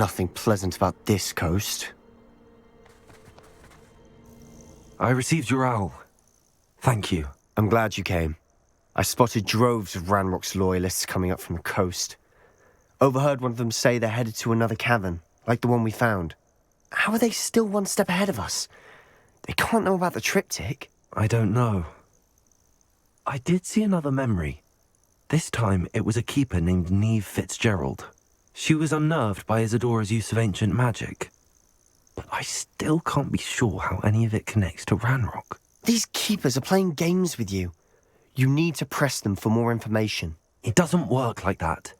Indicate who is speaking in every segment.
Speaker 1: nothing pleasant about this coast.
Speaker 2: I received your owl. Thank you.
Speaker 1: I'm glad you came. I spotted droves of Ranrock's loyalists coming up from the coast. Overheard one of them say they're headed to another cavern, like the one we found. How are they still one step ahead of us? They can't know about the triptych.
Speaker 2: I don't know. I did see another memory. This time it was a keeper named Neve Fitzgerald. She was unnerved by Isadora's use of ancient magic. But I still can't be sure how any of it connects to Ranrock.
Speaker 1: These keepers are playing games with you. You need to press them for more information.
Speaker 2: It doesn't work like that.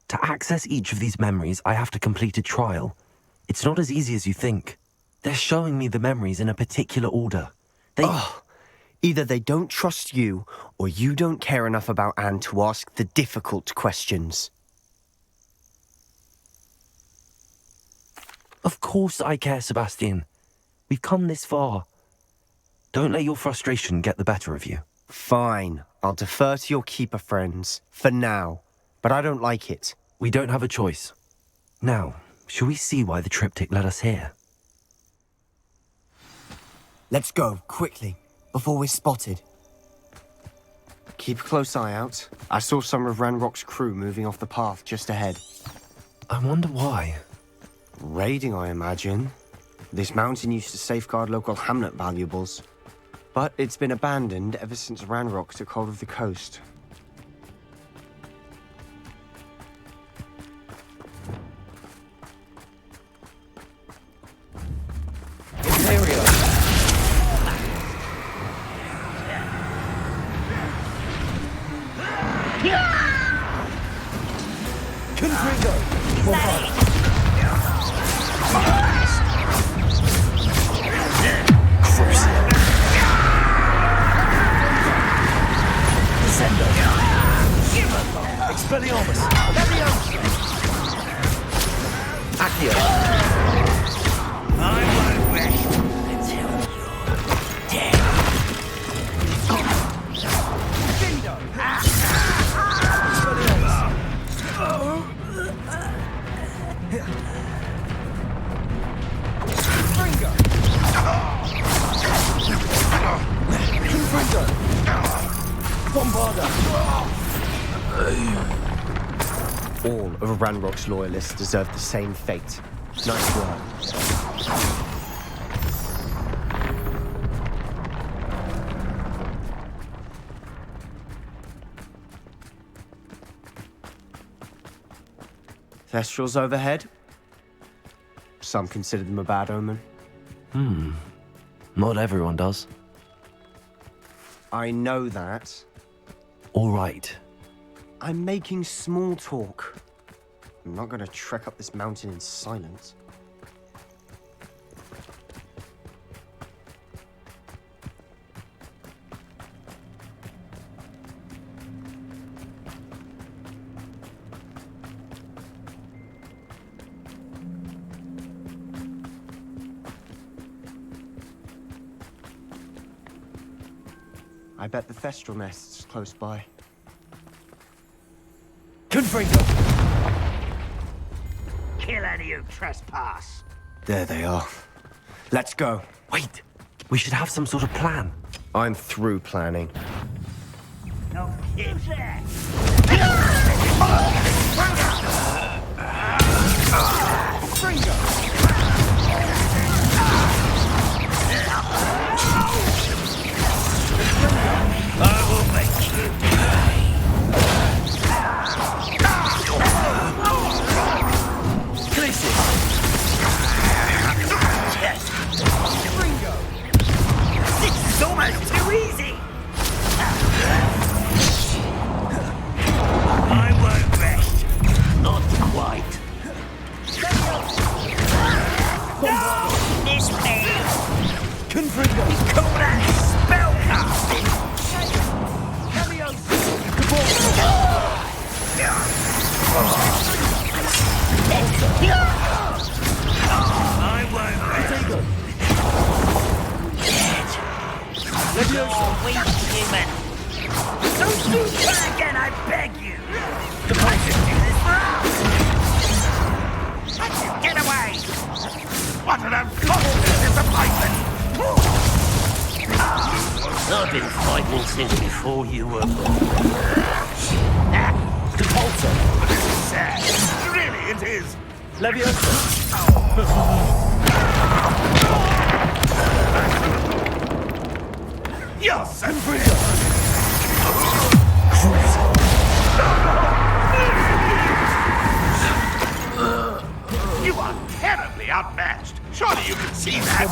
Speaker 2: To access each of these memories, I have to complete a trial. It's not as easy as you think. They're showing me the memories in a particular order.
Speaker 1: Either they don't trust you, or you don't care enough about Anne to ask the difficult questions.
Speaker 2: Of course I care, Sebastian. We've come this far. Don't let your frustration get the better of you.
Speaker 1: Fine, I'll defer to your keeper friends, for now. But I don't like it.
Speaker 2: We don't have a choice. Now, shall we see why the triptych led us here?
Speaker 1: Let's go, quickly, before we're spotted. Keep a close eye out. I saw some of Ranrock's crew moving off the path just ahead.
Speaker 2: I wonder why.
Speaker 1: Raiding, I imagine. This mountain used to safeguard local hamlet valuables. But it's been abandoned ever since Ranrock took hold of the coast. All of Ranrock's loyalists deserve the same fate. Nice work. Thestrals overhead? Some consider them a bad omen.
Speaker 2: Not everyone does.
Speaker 1: I know that.
Speaker 2: All right.
Speaker 1: I'm making small talk. I'm not gonna trek up this mountain in silence. I bet the Thestral nest's close by.
Speaker 3: Confringo! Kill any who trespass.
Speaker 1: There they are. Let's go.
Speaker 2: Wait, we should have some sort of plan.
Speaker 1: I'm through planning.
Speaker 3: No kids there. I will make you pay. This is almost too easy. I won't rest. Not quite. No! This me!
Speaker 2: Confringo!
Speaker 3: Call that spellcasting! I won't rest. You're weak, human. Don't do that again, I beg you. I should do this for us. Get away!
Speaker 4: What an unfortunate disappointment!
Speaker 3: I've been fighting since before you were born.
Speaker 4: This is sad. Really, it is. You're so You are terribly outmatched. Surely you can see that.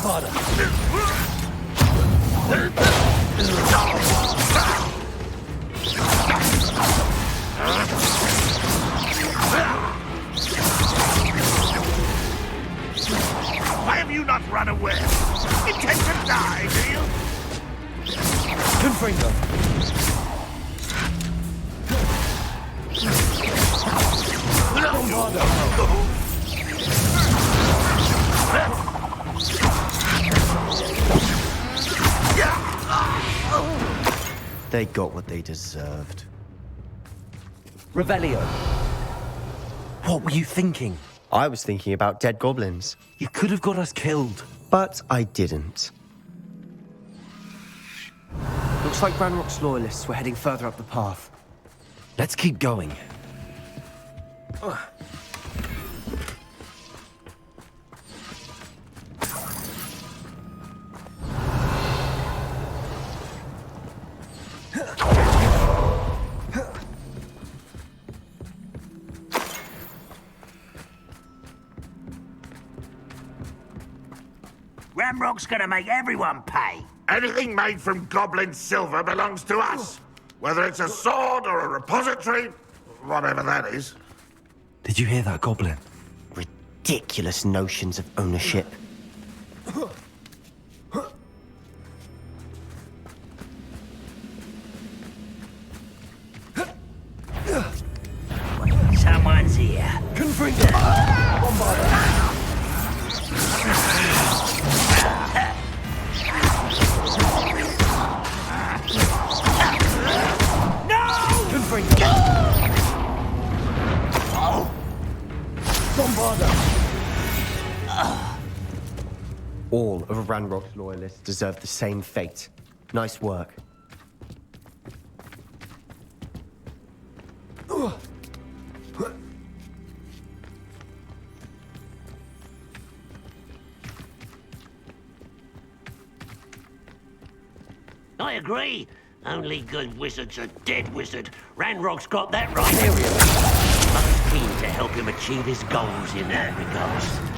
Speaker 4: Why have you not run away? Intend to die, do you?
Speaker 1: They got what they deserved.
Speaker 2: Revelio. What were you thinking?
Speaker 1: I was thinking about dead goblins,
Speaker 2: You could have got us killed.
Speaker 1: but I didn't. Looks like Ranrock's loyalists were heading further up the path.
Speaker 2: Let's keep going.
Speaker 3: Ramrock's gonna make everyone pay.
Speaker 4: Anything made from goblin silver belongs to us. Whether it's a sword or a repository, whatever that is.
Speaker 2: Did you hear that, Goblin?
Speaker 1: Ridiculous notions of ownership.
Speaker 3: Someone's here.
Speaker 1: All of Ranrock's loyalists deserve the same fate. Nice work.
Speaker 3: I agree. Only good wizard's a dead wizard. Ranrock's got that right. I was keen to help him achieve his goals in that regards.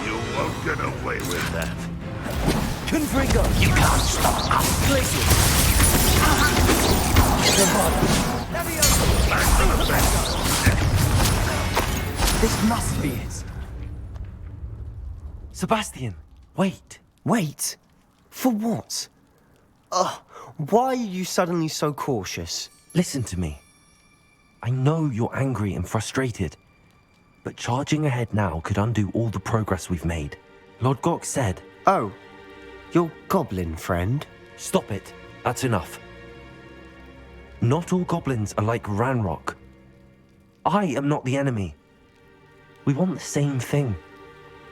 Speaker 4: You won't get away with that.
Speaker 3: You can't stop us.
Speaker 1: This must be it.
Speaker 2: Sebastian, wait.
Speaker 1: Wait. For what? Why are you suddenly so cautious?
Speaker 2: Listen to me. I know you're angry and frustrated, but charging ahead now could undo all the progress we've made. Lord Gok said,
Speaker 1: Oh, your goblin friend?
Speaker 2: stop it. That's enough. Not all goblins are like Ranrock. I am not the enemy. We want the same thing.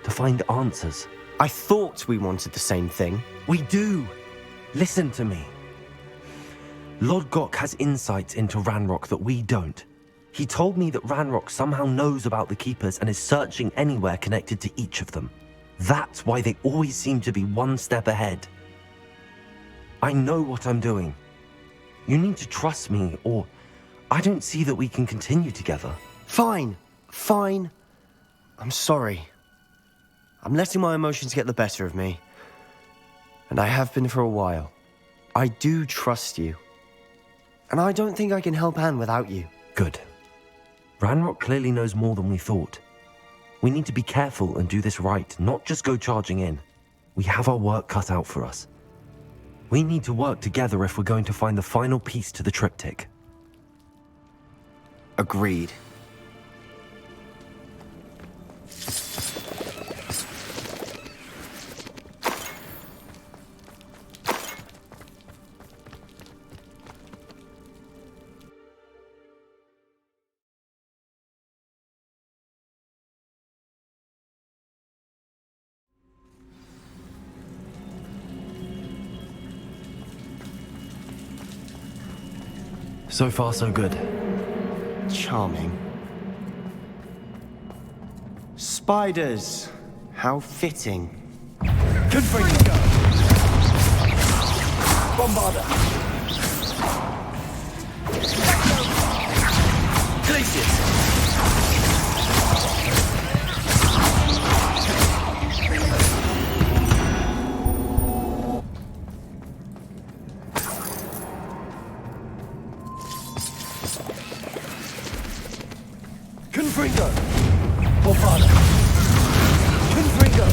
Speaker 2: To find answers.
Speaker 1: I thought we wanted the same thing.
Speaker 2: We do. Listen to me. Lord Gok has insights into Ranrock that we don't. He told me that Ranrock somehow knows about the Keepers and is searching anywhere connected to each of them. That's why they always seem to be one step ahead. I know what I'm doing. You need to trust me, or I don't see that we can continue together.
Speaker 1: Fine. Fine. I'm sorry. I'm letting my emotions get the better of me. And I have been for a while. I do trust you. And I don't think I can help Anne without you.
Speaker 2: Good. Ranrock clearly knows more than we thought. We need to be careful and do this right, not just go charging in. We have our work cut out for us. We need to work together if we're going to find the final piece to the triptych.
Speaker 1: Agreed.
Speaker 2: So far, so good.
Speaker 1: Charming. Spiders! How fitting.
Speaker 2: Confringo! Bombarder! Glacius! Confringo! Bombarder! Confringo!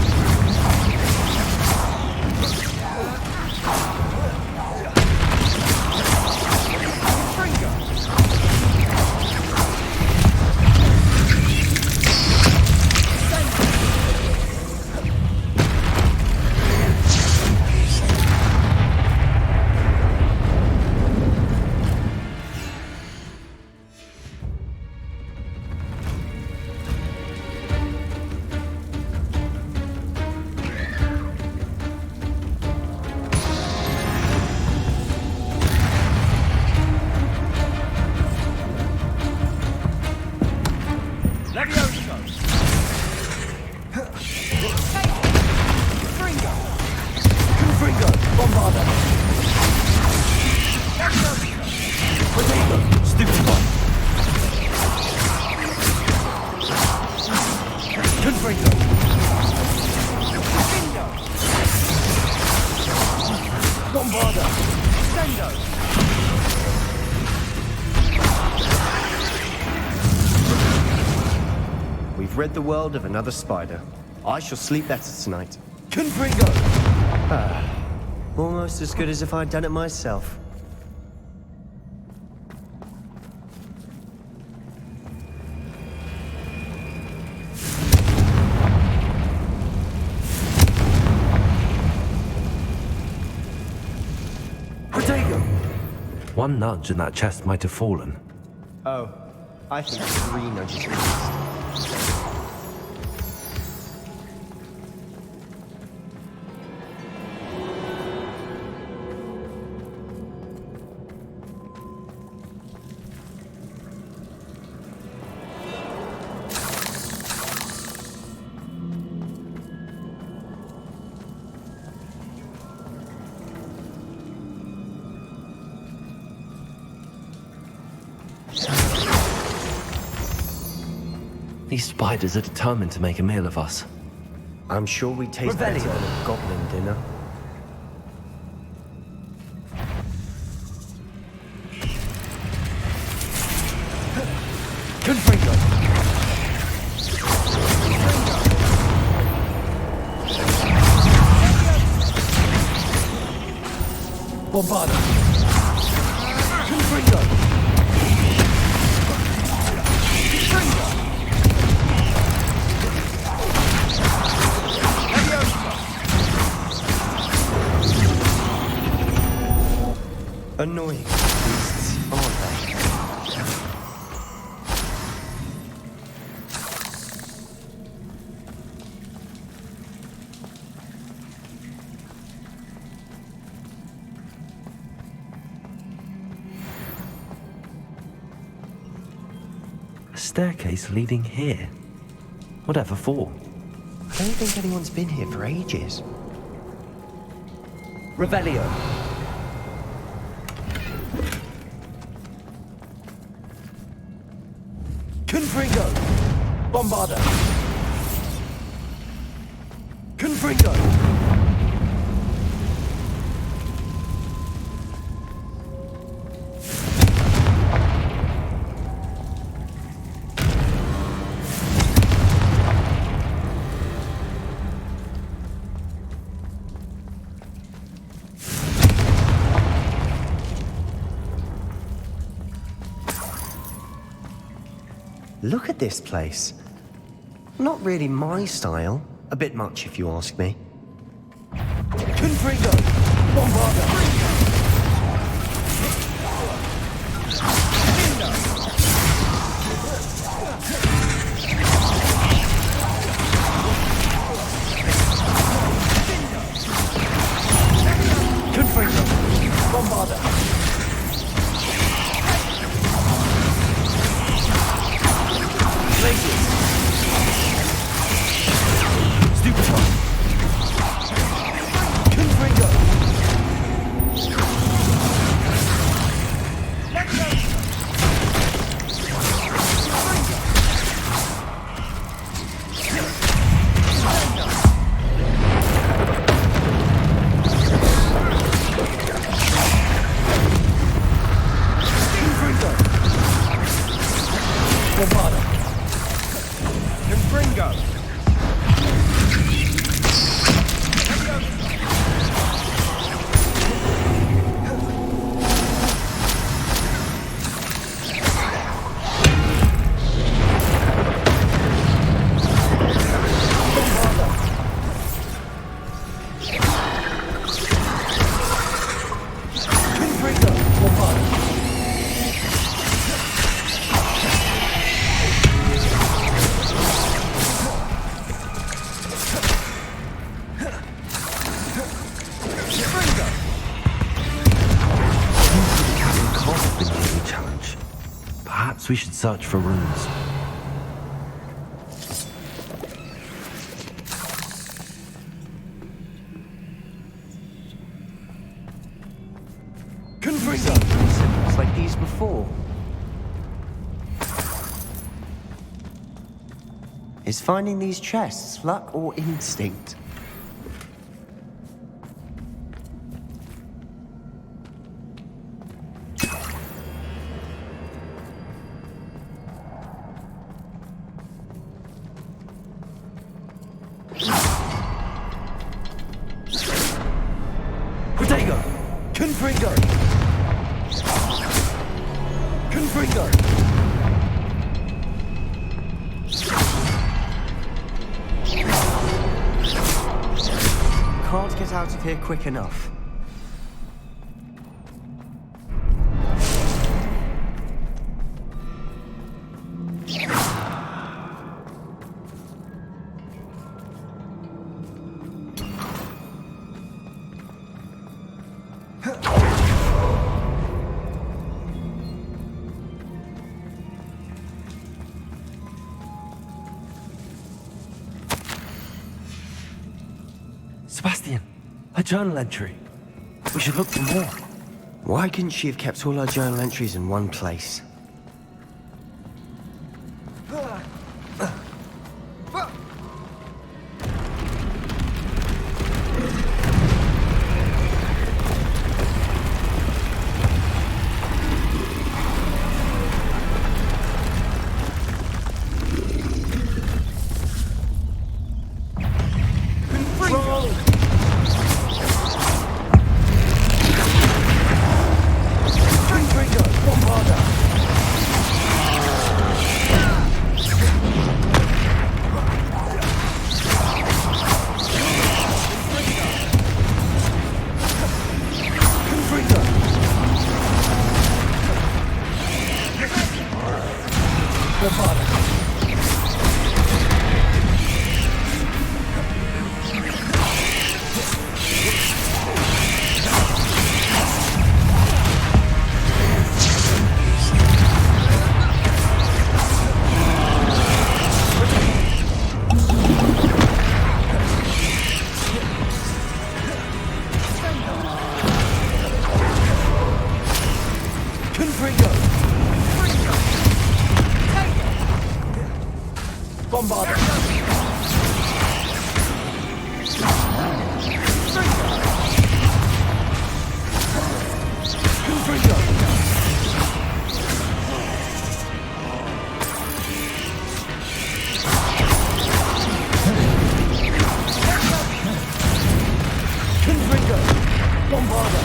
Speaker 2: Confringo! Bombarder! Potato! Stupid one! Confringo! Bombarder! Sendo!
Speaker 1: We've rid the world of another spider. I shall sleep better tonight.
Speaker 2: Confringo!
Speaker 1: Almost as good as if I'd done it myself.
Speaker 2: Potato! One nudge and that chest might have fallen.
Speaker 1: Oh, I think 3 nudges at least.
Speaker 2: These spiders are determined to make a meal of us.
Speaker 1: I'm sure we taste better than a goblin dinner.
Speaker 2: Confringo! Bombarder! Confringo!
Speaker 1: Annoying beasts, aren't they?
Speaker 2: A staircase leading here. Whatever for?
Speaker 1: I don't think anyone's been here for ages.
Speaker 2: Revelio. Confringo! Bombarder! Confringo!
Speaker 1: Look at this place. Not really my style. A bit much, if you ask me.
Speaker 5: Confringo! Bombarda! Confringo! Bombarda! Places! Stupefy! Confringo! Bombarda! Confringo!
Speaker 2: Challenge. Perhaps we should search for runes.
Speaker 5: Confringo!
Speaker 1: Symbols like these before. Is finding these chests luck or instinct?
Speaker 5: Protego! Confringo! Confringo!
Speaker 1: Can't get out of here quick enough.
Speaker 2: Sebastian, a journal entry. We should look for more.
Speaker 1: Why couldn't she have kept all her journal entries in one place?
Speaker 5: Bombarda! Confringo! Confringo! Bombarda!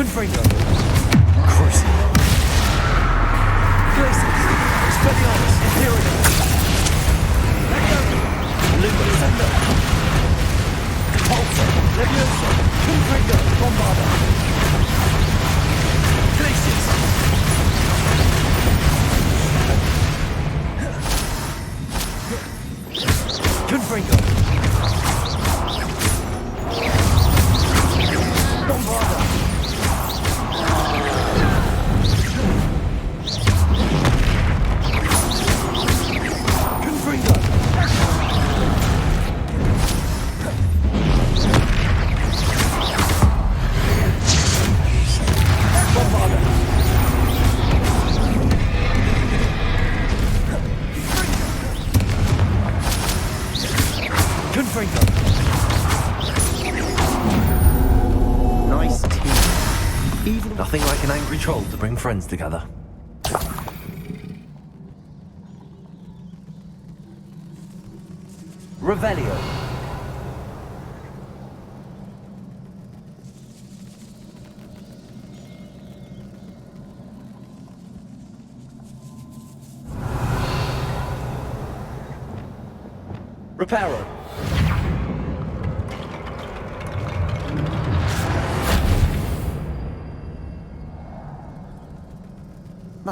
Speaker 5: Confringo. Crucible. Glacius. Expelliarmus. Imperium. Luminous. Sender. Pulsar. Leviosa. Confringo. Bombarda. Glacius. Confringo. Bombarda. Confringo. Bombarda. Confringo.
Speaker 1: Nice team. Even
Speaker 2: Nothing like an angry troll to bring friends together.
Speaker 5: Revelio. Reparo.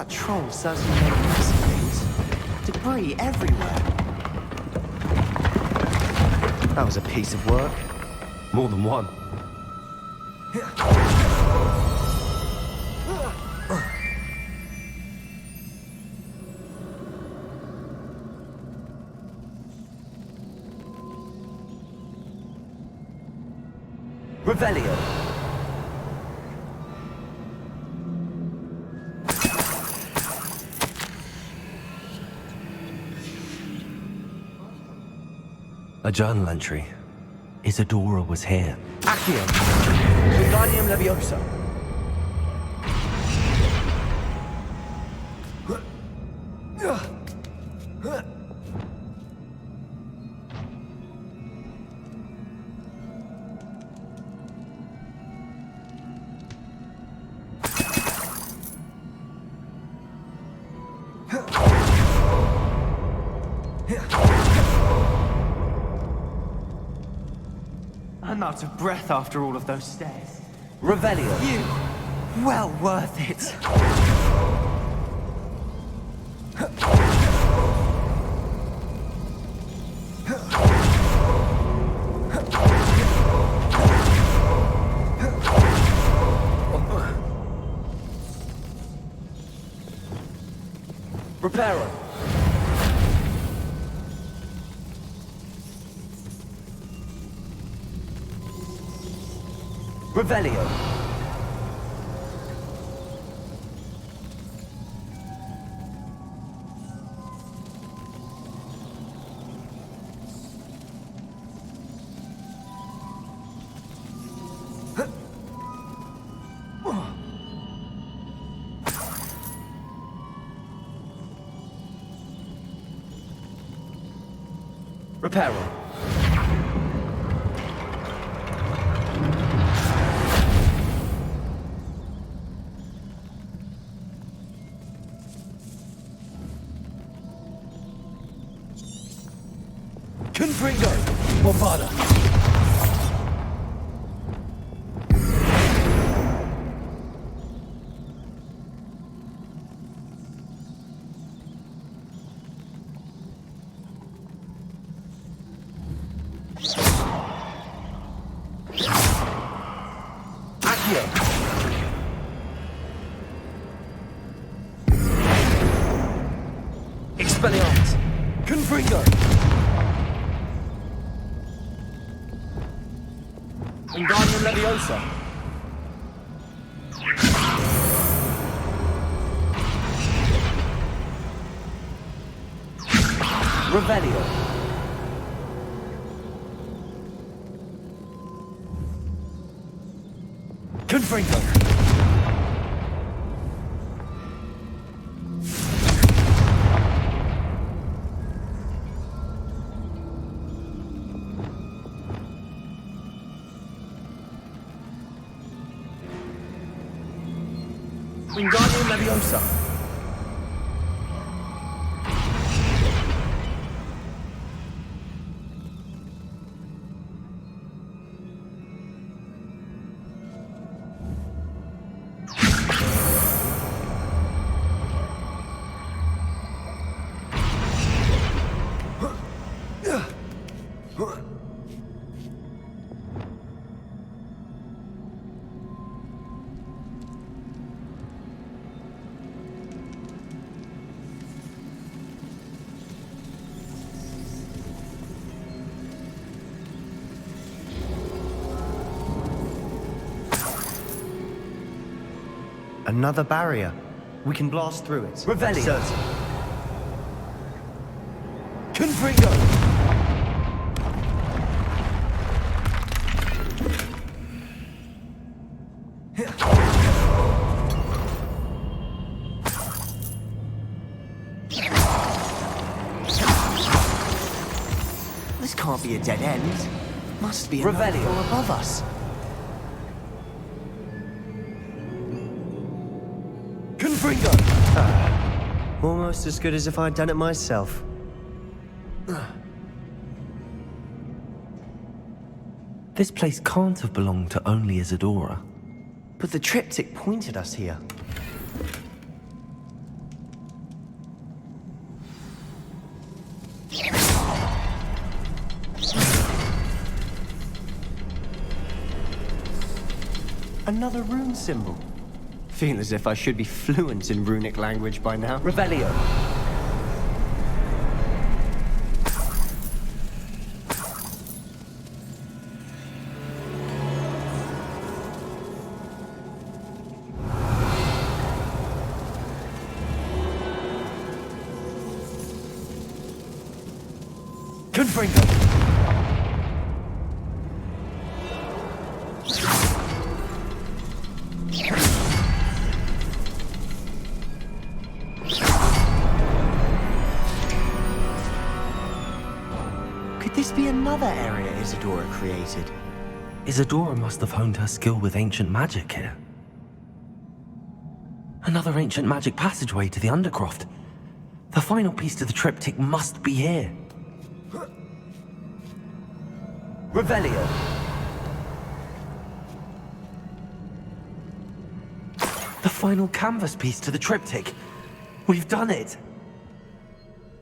Speaker 1: that troll certainly made messy things. Debris everywhere. That was a piece of work.
Speaker 2: More than one.
Speaker 5: Revelio.
Speaker 2: A journal entry. Isadora was here.
Speaker 5: Accio. Wingardium Leviosa.
Speaker 1: I'm out of breath after all of those stairs.
Speaker 5: Revelio.
Speaker 1: You, well worth it.
Speaker 5: Reparo. Revelio. Reparo. Confringo. Bombarda. Accio. Expelliarmus. Confringo. Wingardium Leviosa. Revelio. Confringo. Wingardium Leviosa.
Speaker 1: Another barrier. We can blast through it.
Speaker 5: Revelio.
Speaker 1: Certain.
Speaker 5: Confringo.
Speaker 1: This can't be a dead end. Must be another
Speaker 5: Revelio.
Speaker 1: floor above us.
Speaker 5: Confringo.
Speaker 1: Almost as good as if I'd done it myself.
Speaker 2: This place can't have belonged to only Isadora.
Speaker 1: But the triptych pointed us here. Another rune symbol. Feel as if I should be fluent in runic language by now.
Speaker 5: Revelio. Confringo.
Speaker 1: Could this be another area Isadora created?
Speaker 2: Isadora must have honed her skill with ancient magic here. Another ancient magic passageway to the Undercroft. The final piece to the triptych must be here.
Speaker 5: Revelio.
Speaker 2: The final canvas piece to the triptych. We've done it!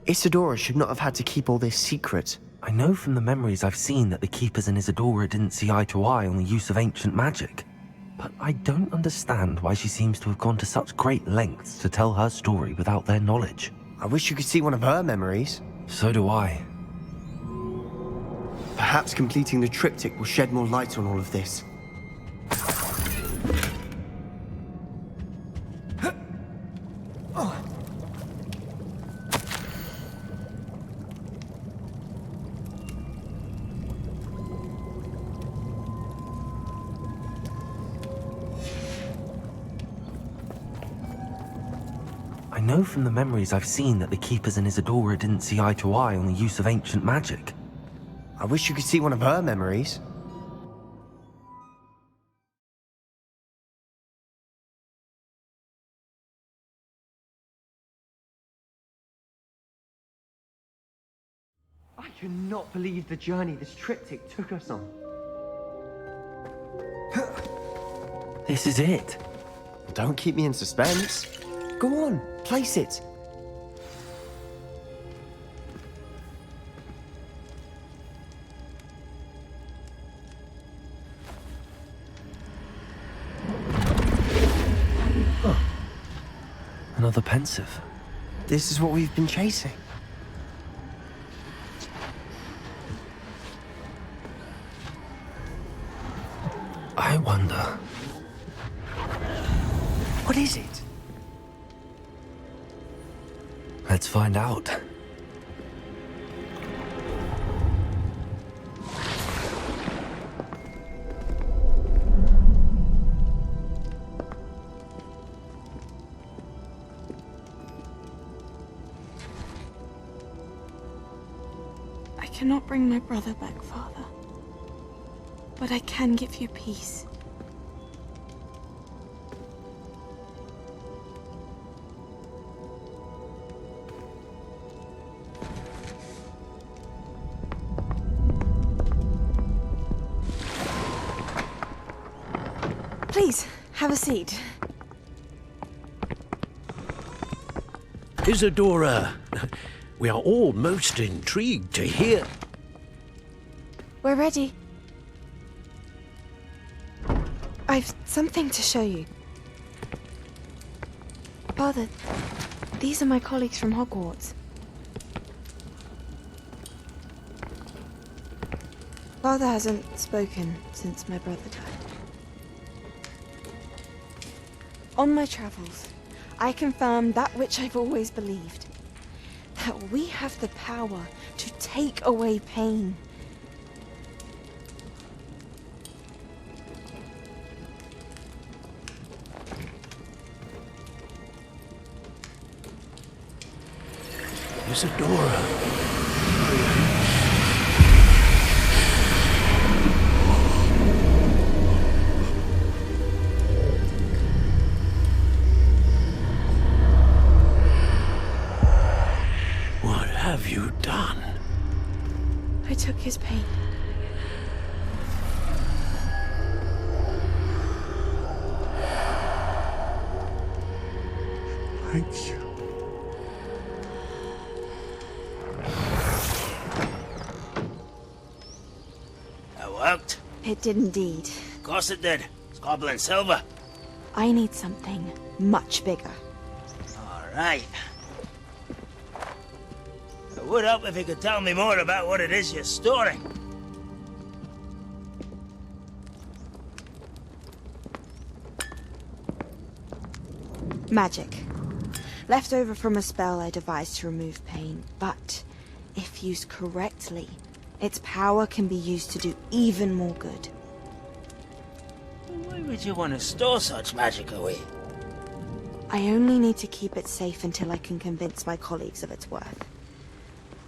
Speaker 1: Isadora should not have had to keep all this secret.
Speaker 2: I know from the memories I've seen that the Keepers and Isadora didn't see eye to eye on the use of ancient magic. But I don't understand why she seems to have gone to such great lengths to tell her story without their knowledge.
Speaker 1: I wish you could see one of her memories.
Speaker 2: So do I.
Speaker 1: Perhaps completing the triptych will shed more light on all of this.
Speaker 2: I know from the memories I've seen that the Keepers and Isadora didn't see eye to eye on the use of ancient magic.
Speaker 1: I wish you could see one of her memories. I cannot believe the journey this triptych took us on.
Speaker 2: This is it.
Speaker 1: Don't keep me in suspense. Go on, place it.
Speaker 2: Another pensive.
Speaker 1: This is what we've been chasing.
Speaker 2: I wonder.
Speaker 1: What is it?
Speaker 2: Let's find out.
Speaker 6: I cannot bring my brother back, Father. But I can give you peace. Please, have a seat.
Speaker 3: Isadora, we are all most intrigued to hear.
Speaker 6: We're ready. I've something to show you. Father, these are my colleagues from Hogwarts. Father hasn't spoken since my brother died. On my travels, I confirmed that which I've always believed. That we have the power to take away pain.
Speaker 3: Isadora. What have you done?
Speaker 6: I took his pain.
Speaker 4: Thank you.
Speaker 7: That worked.
Speaker 6: It did indeed.
Speaker 7: Of course it did. It's goblin silver.
Speaker 6: I need something much bigger.
Speaker 7: All right. It would help if you could tell me more about what it is you're storing.
Speaker 6: Magic. Left over from a spell I devised to remove pain, but if used correctly, its power can be used to do even more good.
Speaker 7: Why would you want to store such magic away?
Speaker 6: I only need to keep it safe until I can convince my colleagues of its worth.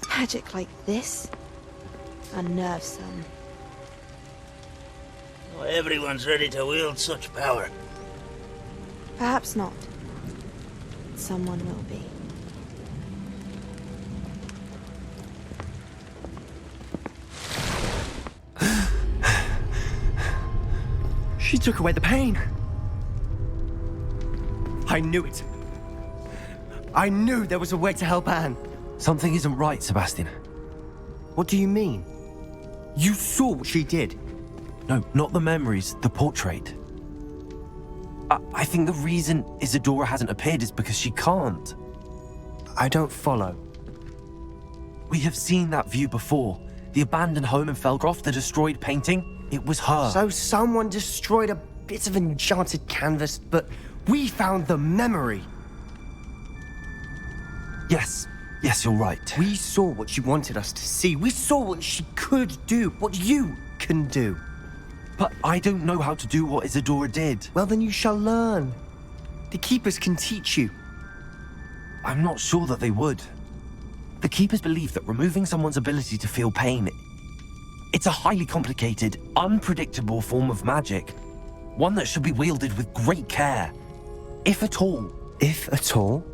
Speaker 6: Magic like this unnerves some.
Speaker 7: Not everyone's ready to wield such power.
Speaker 6: Perhaps not. Someone will be.
Speaker 1: She took away the pain. I knew it. I knew there was a way to help Anne.
Speaker 2: Something isn't right, Sebastian.
Speaker 1: What do you mean? You saw what she did.
Speaker 2: No, not the memories, the portrait. I think the reason Isadora hasn't appeared is because she can't.
Speaker 1: I don't follow.
Speaker 2: We have seen that view before. The abandoned home in Felgroth, the destroyed painting, it was her.
Speaker 1: So someone destroyed a bit of enchanted canvas, but we found the memory.
Speaker 2: Yes, you're right.
Speaker 1: We saw what she wanted us to see. We saw what she could do, what you can do.
Speaker 2: But I don't know how to do what Isadora did.
Speaker 1: Well, then you shall learn. The Keepers can teach you.
Speaker 2: I'm not sure that they would. The Keepers believe that removing someone's ability to feel pain, it's a highly complicated, unpredictable form of magic. One that should be wielded with great care. If at all.
Speaker 1: If at all?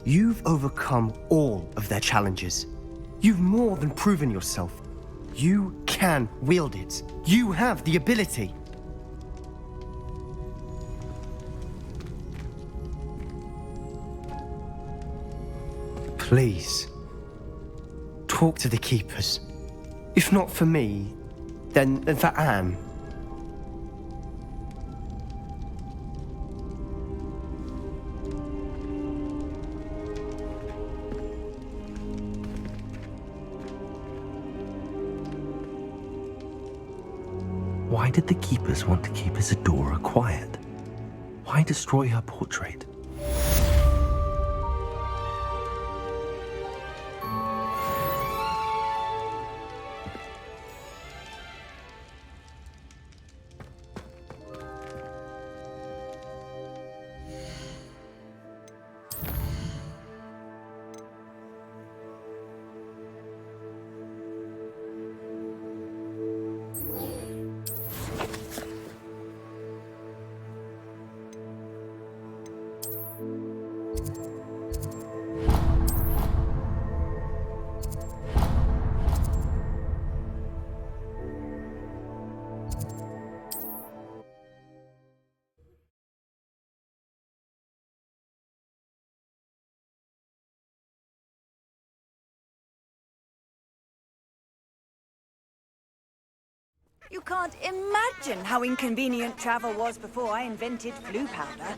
Speaker 1: You've overcome all of their challenges. You've more than proven yourself. You can wield it. You have the ability. Please, talk to the Keepers. If not for me, then for Anne.
Speaker 2: Why did the Keepers want to keep Isadora quiet? Why destroy her portrait?
Speaker 8: You can't imagine how inconvenient travel was before I invented flu powder.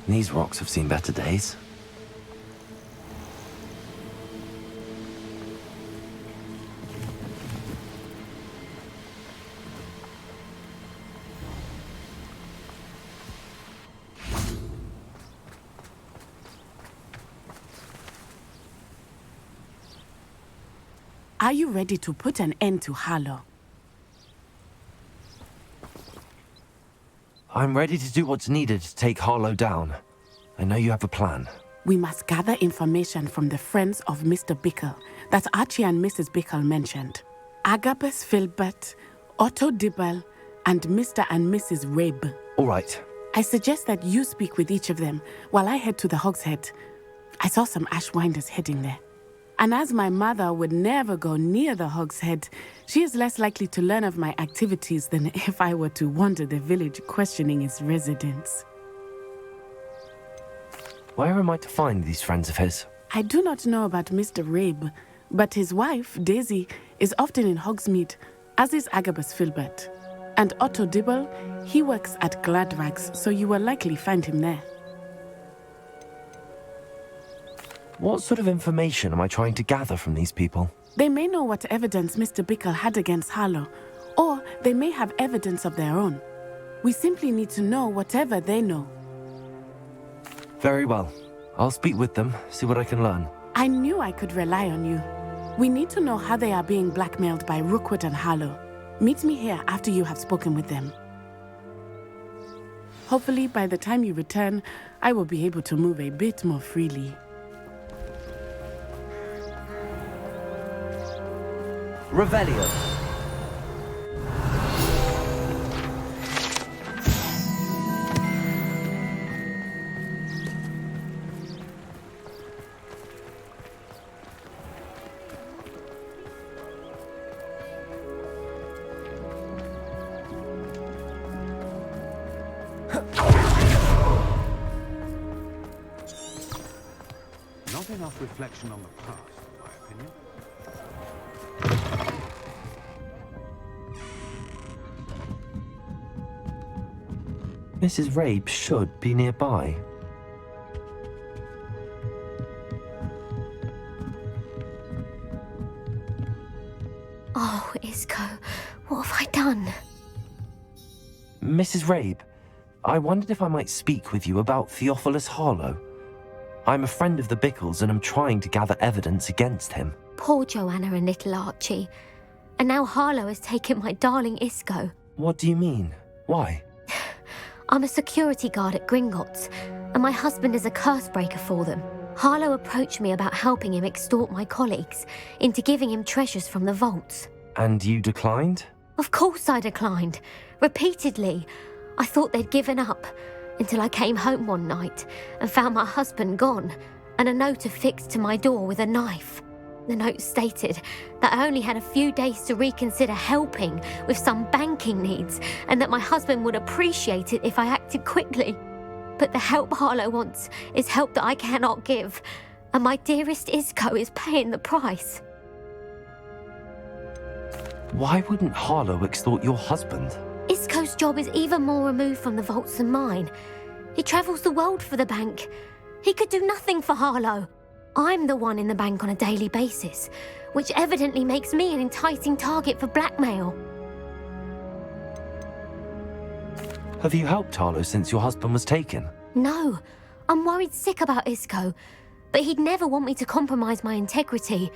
Speaker 2: These rocks have seen better days.
Speaker 9: Are you ready to put an end to Harlow?
Speaker 2: I'm ready to do what's needed to take Harlow down. I know you have a plan.
Speaker 9: We must gather information from the friends of Mr. Bickle that Archie and Mrs. Bickle mentioned. Agabus Filbert, Otto Dibble, and Mr. and Mrs. Rabe.
Speaker 2: All right.
Speaker 9: I suggest that you speak with each of them while I head to the Hogshead. I saw some Ashwinders heading there. And as my mother would never go near the Hogshead, she is less likely to learn of my activities than if I were to wander the village questioning its residents.
Speaker 2: Where am I to find these friends of his?
Speaker 9: I do not know about Mr. Rabe, but his wife, Daisy, is often in Hogsmeade, as is Agabus Filbert. And Otto Dibble, he works at Gladrags, so you will likely find him there.
Speaker 2: What sort of information am I trying to gather from these people?
Speaker 9: They may know what evidence Mr. Bickle had against Harlow, or they may have evidence of their own. We simply need to know whatever they know.
Speaker 2: Very well. I'll speak with them, see what I can learn.
Speaker 9: I knew I could rely on you. We need to know how they are being blackmailed by Rookwood and Harlow. Meet me here after you have spoken with them. Hopefully, by the time you return, I will be able to move a bit more freely.
Speaker 5: Revelio.
Speaker 10: Not enough reflection on the past, in my opinion.
Speaker 2: Mrs. Rabe should be nearby.
Speaker 11: Oh, Isco, what have I done?
Speaker 2: Mrs. Rabe, I wondered if I might speak with you about Theophilus Harlow. I'm a friend of the Bickles and I'm trying to gather evidence against him.
Speaker 11: Poor Joanna and little Archie. And now Harlow has taken my darling Isco.
Speaker 2: What do you mean? Why?
Speaker 11: I'm a security guard at Gringotts, and my husband is a curse breaker for them. Harlow approached me about helping him extort my colleagues into giving him treasures from the vaults.
Speaker 2: And you declined?
Speaker 11: Of course I declined. Repeatedly. I thought they'd given up, until I came home one night and found my husband gone, and a note affixed to my door with a knife. The note stated that I only had a few days to reconsider helping with some banking needs, and that my husband would appreciate it if I acted quickly. But the help Harlow wants is help that I cannot give, and my dearest Isco is paying the price.
Speaker 2: Why wouldn't Harlow extort your husband?
Speaker 11: Isco's job is even more removed from the vaults than mine. He travels the world for the bank. He could do nothing for Harlow. I'm the one in the bank on a daily basis, which evidently makes me an enticing target for blackmail.
Speaker 2: Have you helped Harlow since your husband was taken?
Speaker 11: No, I'm worried sick about Isco, but he'd never want me to compromise my integrity.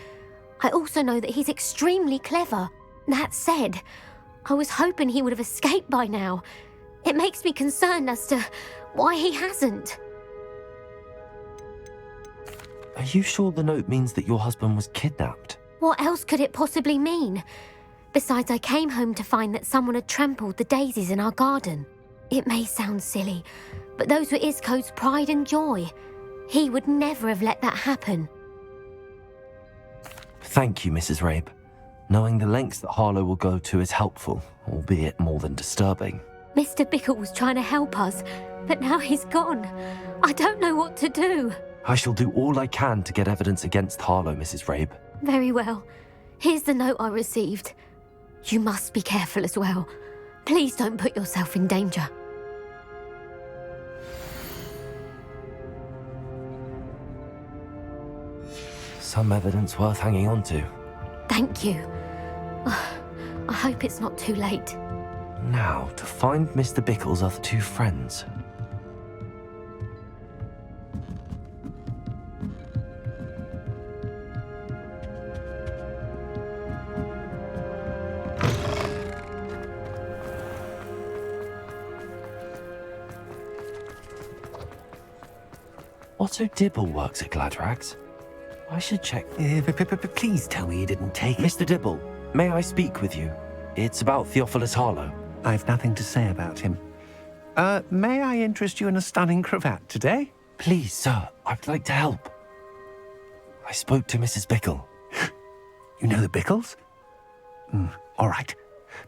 Speaker 11: I also know that he's extremely clever. That said, I was hoping he would have escaped by now. It makes me concerned as to why he hasn't.
Speaker 2: Are you sure the note means that your husband was kidnapped?
Speaker 11: What else could it possibly mean? Besides, I came home to find that someone had trampled the daisies in our garden. It may sound silly, but those were Isco's pride and joy. He would never have let that happen.
Speaker 2: Thank you, Mrs. Rabe. Knowing the lengths that Harlow will go to is helpful, albeit more than disturbing.
Speaker 11: Mr. Bickle was trying to help us, but now he's gone. I don't know what to do.
Speaker 2: I shall do all I can to get evidence against Harlow, Mrs. Rabe.
Speaker 11: Very well. Here's the note I received. You must be careful as well. Please don't put yourself in danger.
Speaker 2: Some evidence worth hanging on to.
Speaker 11: Thank you. I hope it's not too late.
Speaker 2: Now, to find Mr. Bickle's other two friends. Otto Dibble works at Gladrags. I should check.
Speaker 12: Please tell me you didn't take it.
Speaker 2: Mr. Dibble, may I speak with you? It's about Theophilus Harlow.
Speaker 12: I've nothing to say about him. May I interest you in a stunning cravat today?
Speaker 2: Please, sir, I'd like to help. I spoke to Mrs. Bickle.
Speaker 12: You know the Bickles? All right.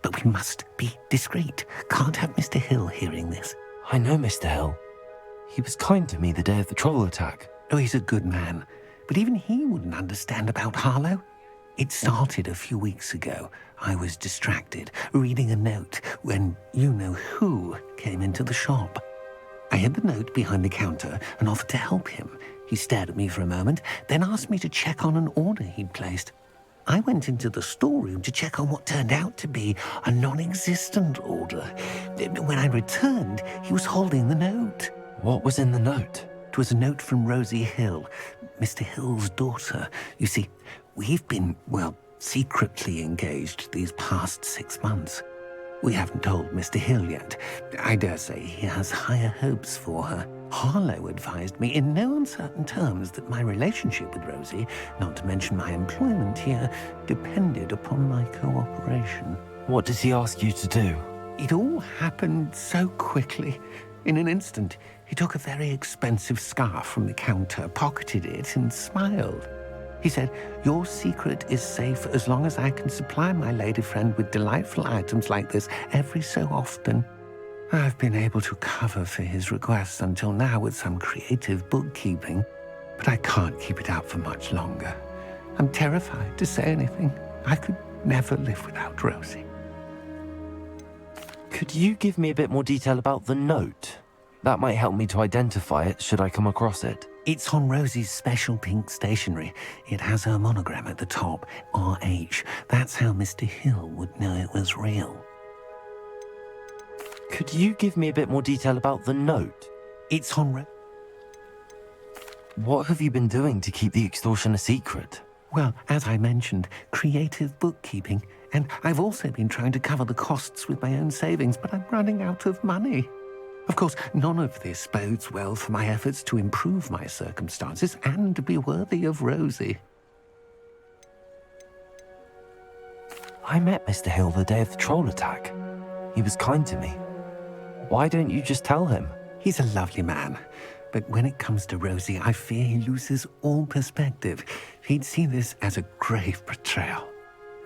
Speaker 12: But we must be discreet. Can't have Mr. Hill hearing this.
Speaker 2: I know Mr. Hill. He was kind to me the day of the troll attack.
Speaker 12: Oh, he's a good man. But even he wouldn't understand about Harlow. It started a few weeks ago. I was distracted, reading a note, when you-know-who came into the shop. I hid the note behind the counter and offered to help him. He stared at me for a moment, then asked me to check on an order he'd placed. I went into the storeroom to check on what turned out to be a non-existent order. When I returned, he was holding the note.
Speaker 2: What was in the note?
Speaker 12: It was a note from Rosie Hill, Mr. Hill's daughter. You see, we've been, secretly engaged these past 6 months. We haven't told Mr. Hill yet. I dare say he has higher hopes for her. Harlow advised me in no uncertain terms that my relationship with Rosie, not to mention my employment here, depended upon my cooperation.
Speaker 2: What does he ask you to do?
Speaker 12: It all happened so quickly. In an instant, he took a very expensive scarf from the counter, pocketed it, and smiled. He said, "Your secret is safe as long as I can supply my lady friend with delightful items like this every so often." I've been able to cover for his requests until now with some creative bookkeeping, but I can't keep it up for much longer. I'm terrified to say anything. I could never live without Rosie.
Speaker 2: Could you give me a bit more detail about the note? That might help me to identify it should I come across it.
Speaker 12: It's on Rosie's special pink stationery. It has her monogram at the top, RH. That's how Mr. Hill would know it was real.
Speaker 2: Could you give me a bit more detail about the note?
Speaker 12: It's on
Speaker 2: What have you been doing to keep the extortion a secret?
Speaker 12: Well, as I mentioned, creative bookkeeping. And I've also been trying to cover the costs with my own savings, but I'm running out of money. Of course, none of this bodes well for my efforts to improve my circumstances and to be worthy of Rosie.
Speaker 2: I met Mr. Hill the day of the troll attack. He was kind to me. Why don't you just tell him?
Speaker 12: He's a lovely man. But when it comes to Rosie, I fear he loses all perspective. He'd see this as a grave betrayal.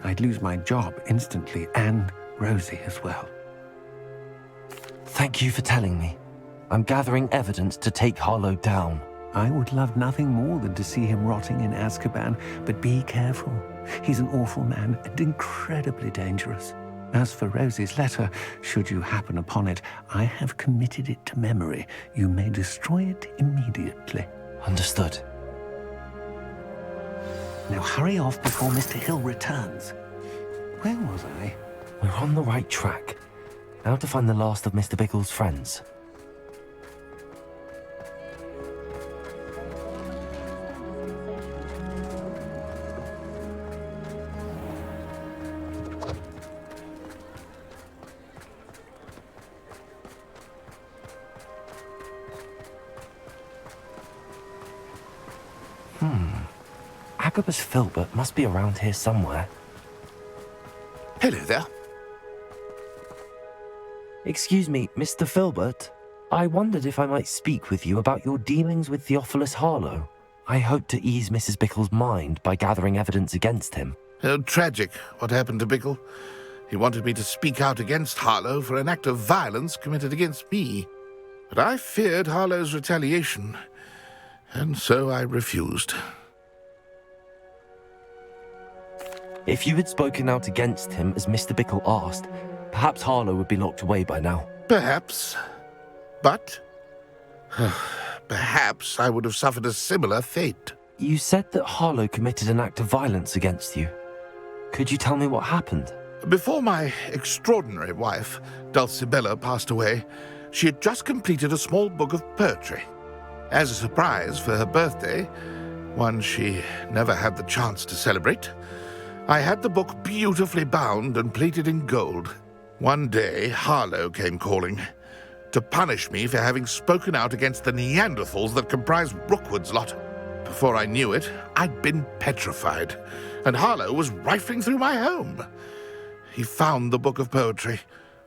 Speaker 12: I'd lose my job instantly, and Rosie as well.
Speaker 2: Thank you for telling me. I'm gathering evidence to take Harlow down.
Speaker 12: I would love nothing more than to see him rotting in Azkaban, but be careful. He's an awful man and incredibly dangerous. As for Rosie's letter, should you happen upon it, I have committed it to memory. You may destroy it immediately.
Speaker 2: Understood.
Speaker 12: Now hurry off before Mr. Hill returns. Where was I?
Speaker 2: We're on the right track. Now to find the last of Mr. Bickle's friends. Agabus Filbert must be around here somewhere.
Speaker 13: Hello there.
Speaker 2: Excuse me, Mr. Filbert. I wondered if I might speak with you about your dealings with Theophilus Harlow. I hope to ease Mrs. Bickle's mind by gathering evidence against him.
Speaker 13: Oh, tragic what happened to Bickle. He wanted me to speak out against Harlow for an act of violence committed against me. But I feared Harlow's retaliation. And so I refused.
Speaker 2: If you had spoken out against him as Mr. Bickle asked, perhaps Harlow would be locked away by now.
Speaker 13: Perhaps. But perhaps I would have suffered a similar fate.
Speaker 2: You said that Harlow committed an act of violence against you. Could you tell me what happened?
Speaker 13: Before my extraordinary wife, Dulcibella, passed away, she had just completed a small book of poetry. As a surprise for her birthday, one she never had the chance to celebrate, I had the book beautifully bound and plated in gold. One day, Harlow came calling to punish me for having spoken out against the Neanderthals that comprise Rookwood's lot. Before I knew it, I'd been petrified, and Harlow was rifling through my home. He found the book of poetry,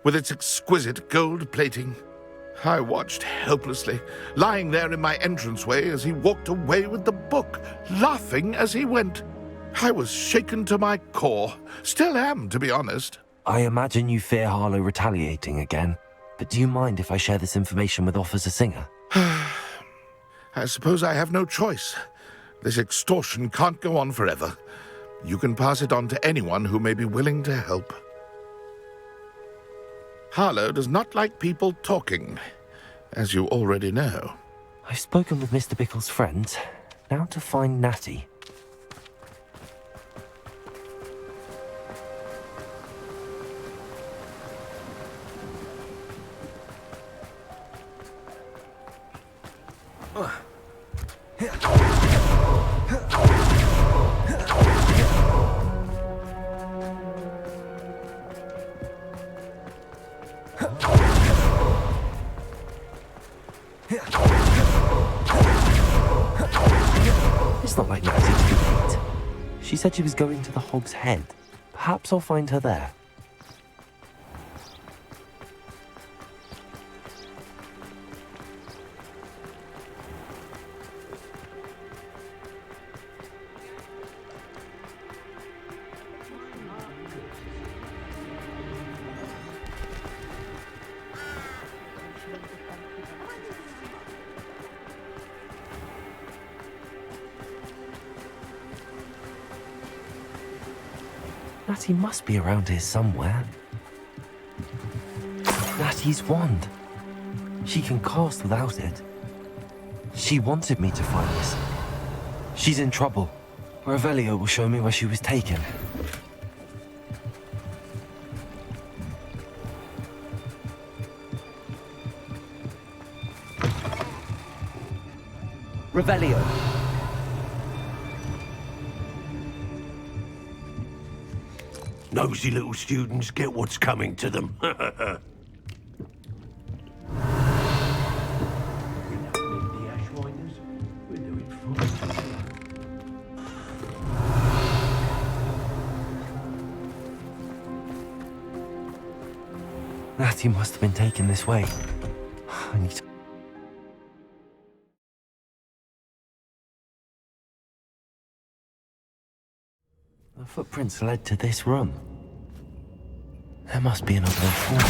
Speaker 13: with its exquisite gold plating. I watched helplessly, lying there in my entranceway as he walked away with the book, laughing as he went. I was shaken to my core. Still am, to be honest.
Speaker 2: I imagine you fear Harlow retaliating again, but do you mind if I share this information with Officer Singer?
Speaker 13: I suppose I have no choice. This extortion can't go on forever. You can pass it on to anyone who may be willing to help. Harlow does not like people talking, as you already know.
Speaker 2: I've spoken with Mr. Bickle's friends. Now to find Natty. It's not like Natty to be late. She said she was going to the Hog's Head. Perhaps I'll find her there. Natty must be around here somewhere. Natty's wand. She can cast without it. She wanted me to find this. She's in trouble. Revelio will show me where she was taken.
Speaker 5: Revelio.
Speaker 3: Nosy little students get what's coming to them.
Speaker 2: Natty must have been taken this way. I need to... The footprints led to this room. There must be another way forward.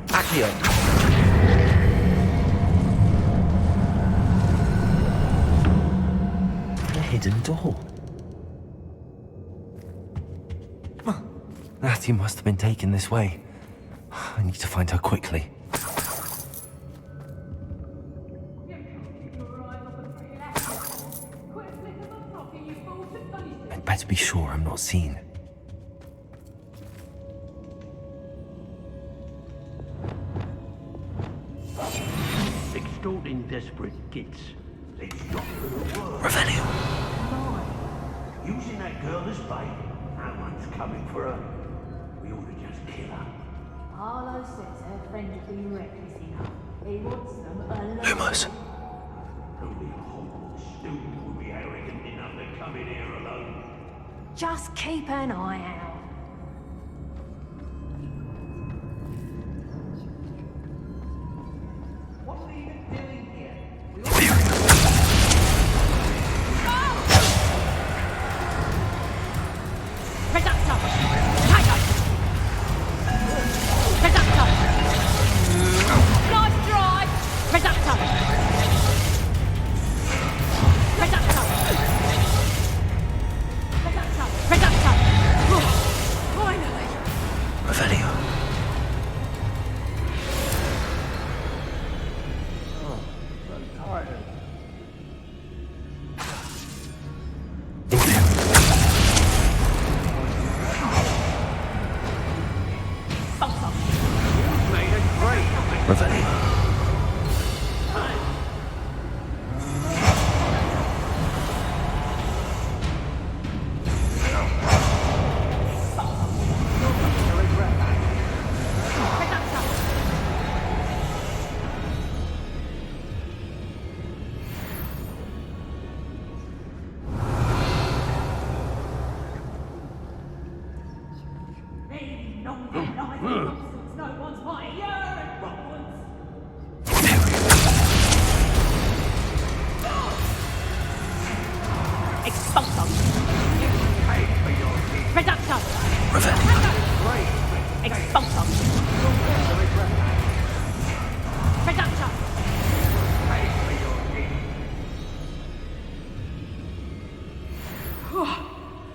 Speaker 5: Accio.
Speaker 2: A hidden door. Natty must have been taken this way. I need to find her quickly. I'd better be sure I'm not seen.
Speaker 3: Extorting desperate kids. Let's drop her a word.
Speaker 2: Revelio.
Speaker 3: Using that girl as bait. No one's coming for her. We ought to just kill her.
Speaker 14: Harlow says her friend has been reckless enough. He wants them alone.
Speaker 2: Lumos.
Speaker 3: Only a Hogwarts student would be arrogant enough to come in here alone.
Speaker 14: Just keep an eye out.
Speaker 5: What are we even doing here?
Speaker 14: Reductor! Tiger! Reductor!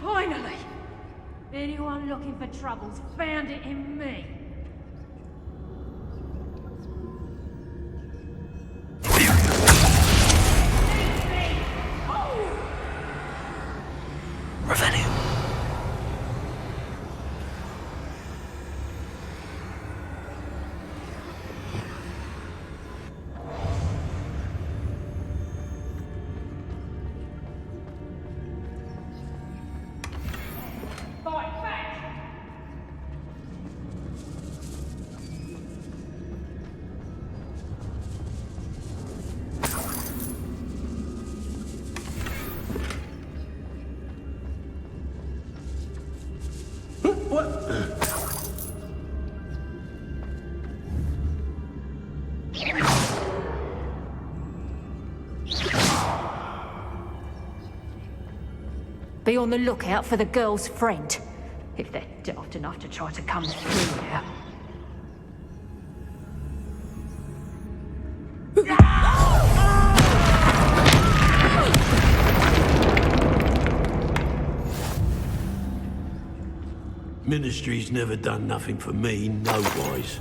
Speaker 14: Finally! Anyone looking for troubles found it in me.
Speaker 8: Be on the lookout for the girl's friend, if they're daft enough to try to come through here.
Speaker 3: Ministry's never done nothing for me, no-wise.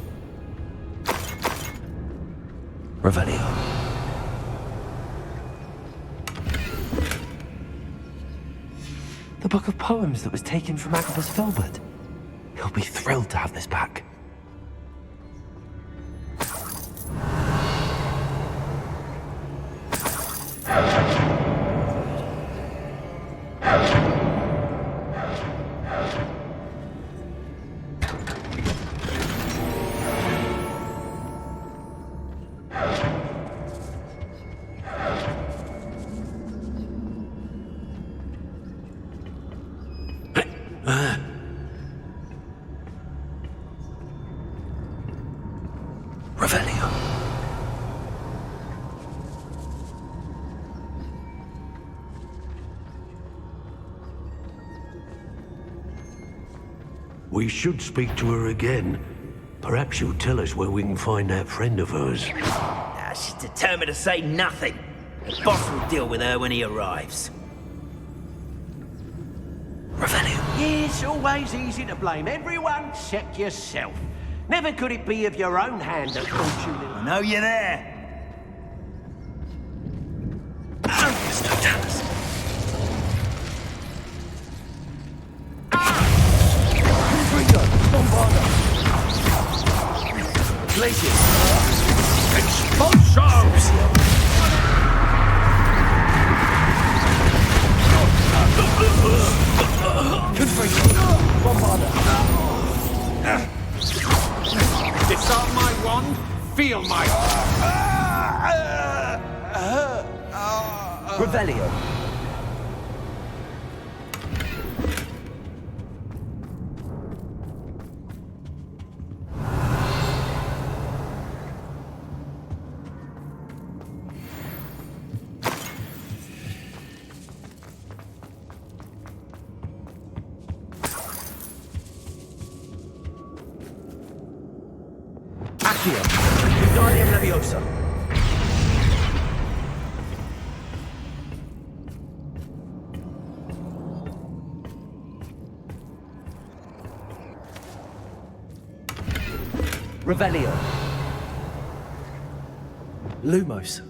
Speaker 2: Revelio. The book of poems that was taken from Agabus Filbert. He'll be thrilled to have this back.
Speaker 3: We should speak to her again. Perhaps she'll tell us where we can find that friend of hers.
Speaker 15: She's determined to say nothing. The boss will deal with her when he arrives.
Speaker 3: It's always easy to blame everyone except yourself. Never could it be of your own hand that fortune...
Speaker 15: I know you're there.
Speaker 10: Disarm my wand, feel my...
Speaker 15: Revelio. Accio. Wingardium Leviosa. Revelio. Lumos.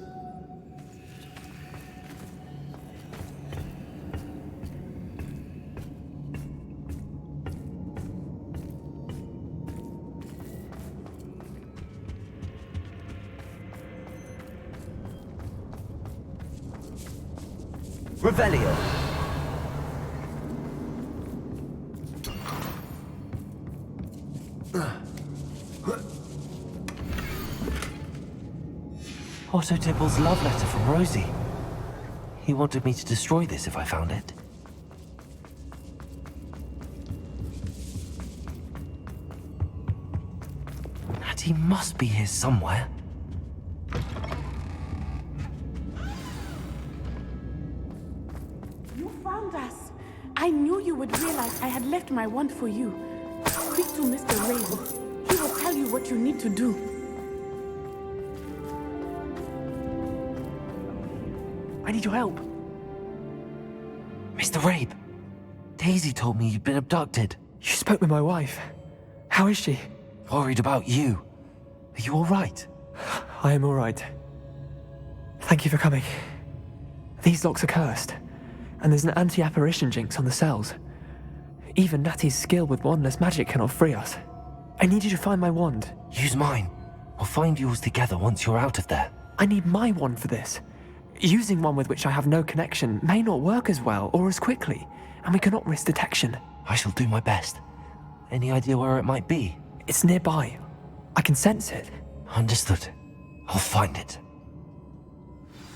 Speaker 15: Revelio.
Speaker 2: Otto Dibble's love letter from Rosie. He wanted me to destroy this if I found it. Natty must be here somewhere.
Speaker 9: You found us. I knew you would realize I had left my wand for you. Speak to Mr. Raven. He will tell you what you need to do.
Speaker 16: I need your help.
Speaker 2: Mr. Rabe, Daisy told me you'd been abducted.
Speaker 16: You spoke with my wife. How is she?
Speaker 2: Worried about you. Are you all right?
Speaker 16: I am all right. Thank you for coming. These locks are cursed, and there's an anti-apparition jinx on the cells. Even Natty's skill with wandless magic cannot free us. I need you to find my wand.
Speaker 2: Use mine. We'll find yours together once you're out of there.
Speaker 16: I need my wand for this. Using one with which I have no connection may not work as well or as quickly, and we cannot risk detection.
Speaker 2: I shall do my best. Any idea where it might be?
Speaker 16: It's nearby. I can sense it.
Speaker 2: Understood. I'll find it.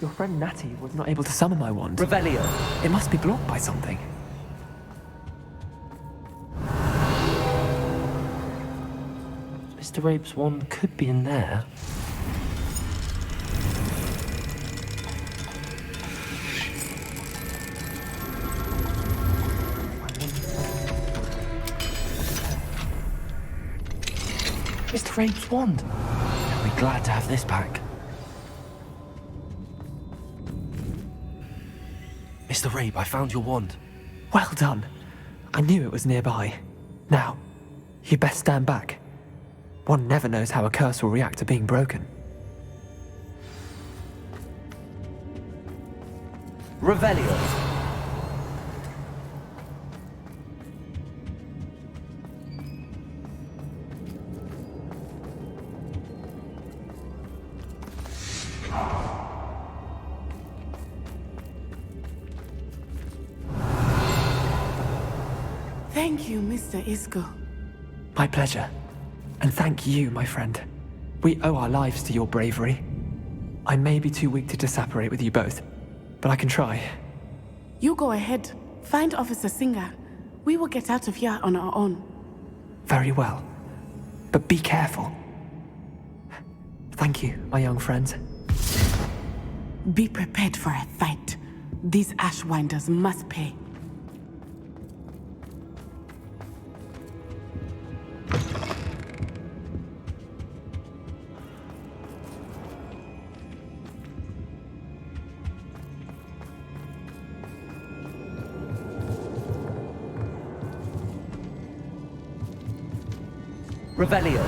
Speaker 16: Your friend Natty was not able to summon my wand.
Speaker 15: Revelio.
Speaker 16: It must be blocked by something.
Speaker 2: Mr. Rabe's wand could be in there. Mr. Rabe's wand. I'll be glad to have this back. Mr. Rabe, I found your wand.
Speaker 16: Well done. I knew it was nearby. Now, you best stand back. One never knows how a curse will react to being broken.
Speaker 15: Revelio.
Speaker 9: Thank you, Mr. Isco.
Speaker 16: My pleasure. And thank you, my friend. We owe our lives to your bravery. I may be too weak to disapparate with you both, but I can try.
Speaker 9: You go ahead. Find Officer Singer. We will get out of here on our own.
Speaker 16: Very well. But be careful. Thank you, my young friends.
Speaker 9: Be prepared for a fight. These Ashwinders must pay.
Speaker 15: Revelio.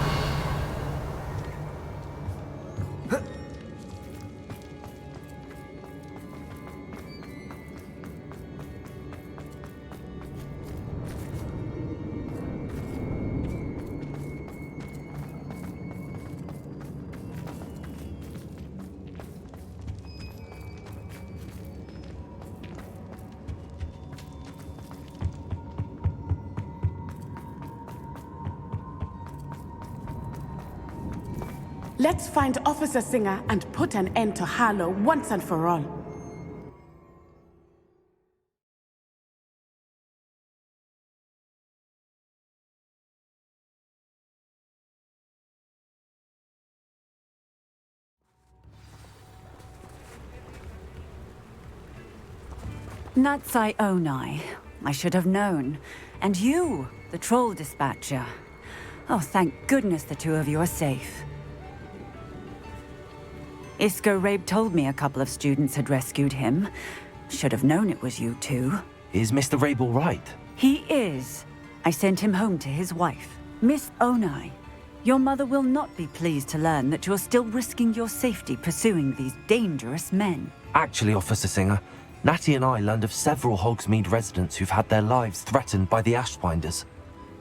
Speaker 9: Let's find Officer Singer and put an end to Harlow once and for all.
Speaker 17: Natsai Onai. I should have known. And you, the troll dispatcher. Oh, thank goodness the two of you are safe. Isco Rabe told me a couple of students had rescued him. Should have known it was you two.
Speaker 2: Is Mr. Rabe all right?
Speaker 17: He is. I sent him home to his wife. Miss Onai, your mother will not be pleased to learn that you're still risking your safety pursuing these dangerous men.
Speaker 2: Actually, Officer Singer, Natty and I learned of several Hogsmeade residents who've had their lives threatened by the Ashwinders.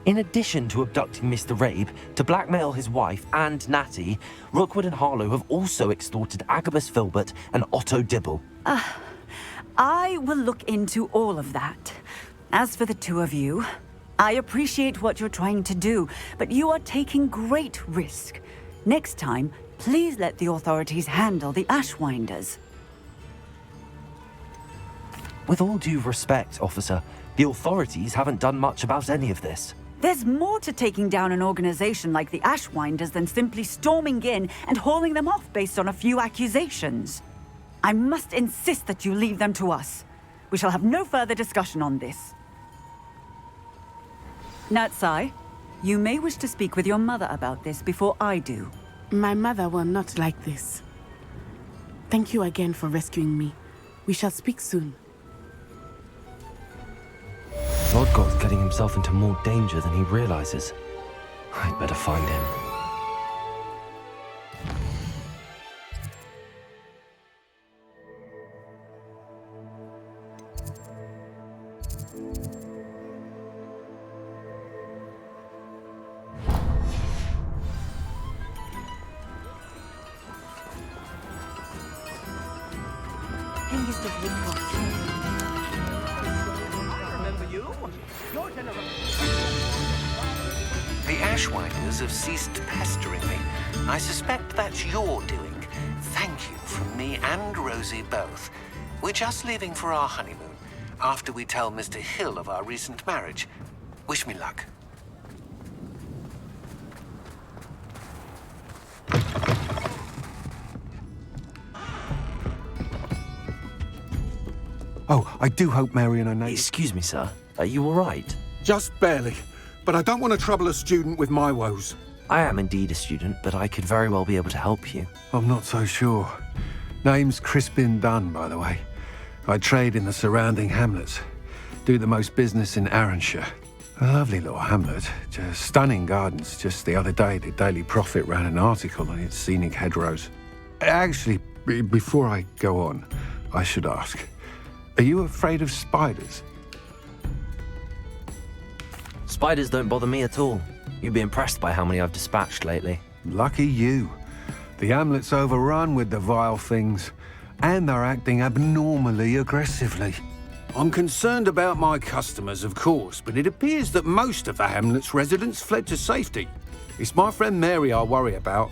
Speaker 2: In addition to abducting Mr. Rabe to blackmail his wife and Natty, Rookwood and Harlow have also extorted Agabus Filbert and Otto Dibble.
Speaker 17: I will look into all of that. As for the two of you, I appreciate what you're trying to do, but you are taking great risk. Next time, please let the authorities handle the Ashwinders.
Speaker 2: With all due respect, officer, the authorities haven't done much about any of this.
Speaker 17: There's more to taking down an organization like the Ashwinders than simply storming in and hauling them off based on a few accusations. I must insist that you leave them to us. We shall have no further discussion on this. Natsai, you may wish to speak with your mother about this before I do.
Speaker 9: My mother will not like this. Thank you again for rescuing me. We shall speak soon.
Speaker 2: Lodgoth's getting himself into more danger than he realizes. I'd better find him.
Speaker 12: The Ashwinders have ceased pestering me. I suspect that's your doing. Thank you from me and Rosie both. We're just leaving for our honeymoon, after we tell Mr. Hill of our recent marriage. Wish me luck.
Speaker 10: Oh, I do hope Mary and her neighbour...
Speaker 2: Excuse me, sir. Are you all right?
Speaker 10: Just barely. But I don't want to trouble a student with my woes.
Speaker 2: I am indeed a student, but I could very well be able to help you.
Speaker 10: I'm not so sure. Name's Crispin Dunn, by the way. I trade in the surrounding hamlets. Do the most business in Arranshire. A lovely little hamlet. Just stunning gardens. Just the other day, the Daily Prophet ran an article on its scenic hedgerows. Actually, before I go on, I should ask, are you afraid of spiders?
Speaker 2: Spiders don't bother me at all. You'd be impressed by how many I've dispatched lately.
Speaker 10: Lucky you. The hamlet's overrun with the vile things, and they're acting abnormally aggressively. I'm concerned about my customers, of course, but it appears that most of the hamlet's residents fled to safety. It's my friend Mary I worry about.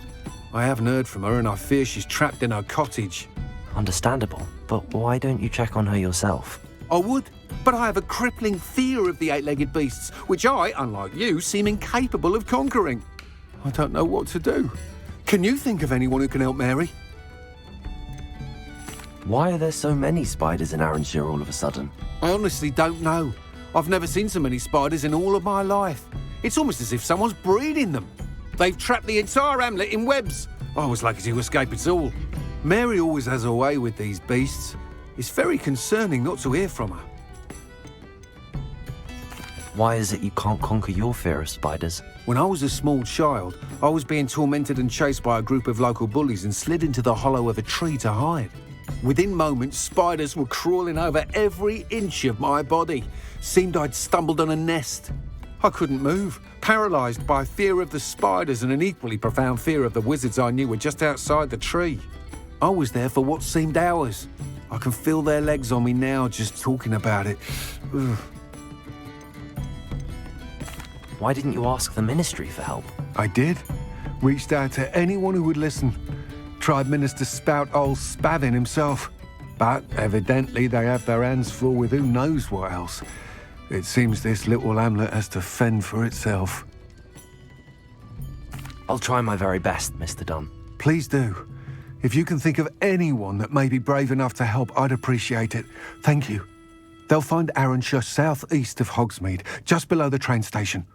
Speaker 10: I haven't heard from her, and I fear she's trapped in her cottage.
Speaker 2: Understandable, but why don't you check on her yourself?
Speaker 10: I would, but I have a crippling fear of the eight-legged beasts, which I, unlike you, seem incapable of conquering. I don't know what to do. Can you think of anyone who can help Mary?
Speaker 2: Why are there so many spiders in Arranshire all of a sudden?
Speaker 10: I honestly don't know. I've never seen so many spiders in all of my life. It's almost as if someone's breeding them. They've trapped the entire hamlet in webs. I was lucky to escape it all. Mary always has a way with these beasts. It's very concerning not to hear from her.
Speaker 2: Why is it you can't conquer your fear of spiders?
Speaker 10: When I was a small child, I was being tormented and chased by a group of local bullies and slid into the hollow of a tree to hide. Within moments, spiders were crawling over every inch of my body. Seemed I'd stumbled on a nest. I couldn't move, paralysed by fear of the spiders and an equally profound fear of the wizards I knew were just outside the tree. I was there for what seemed hours. I can feel their legs on me now just talking about it. Ugh.
Speaker 2: Why didn't you ask the ministry for help?
Speaker 10: I did. Reached out to anyone who would listen. Tried Minister Spout old Spavin himself. But evidently they have their hands full with who knows what else. It seems this little hamlet has to fend for itself.
Speaker 2: I'll try my very best, Mr. Dunn.
Speaker 10: Please do. If you can think of anyone that may be brave enough to help, I'd appreciate it. Thank you. They'll find Arranshire southeast of Hogsmeade, just below the train station.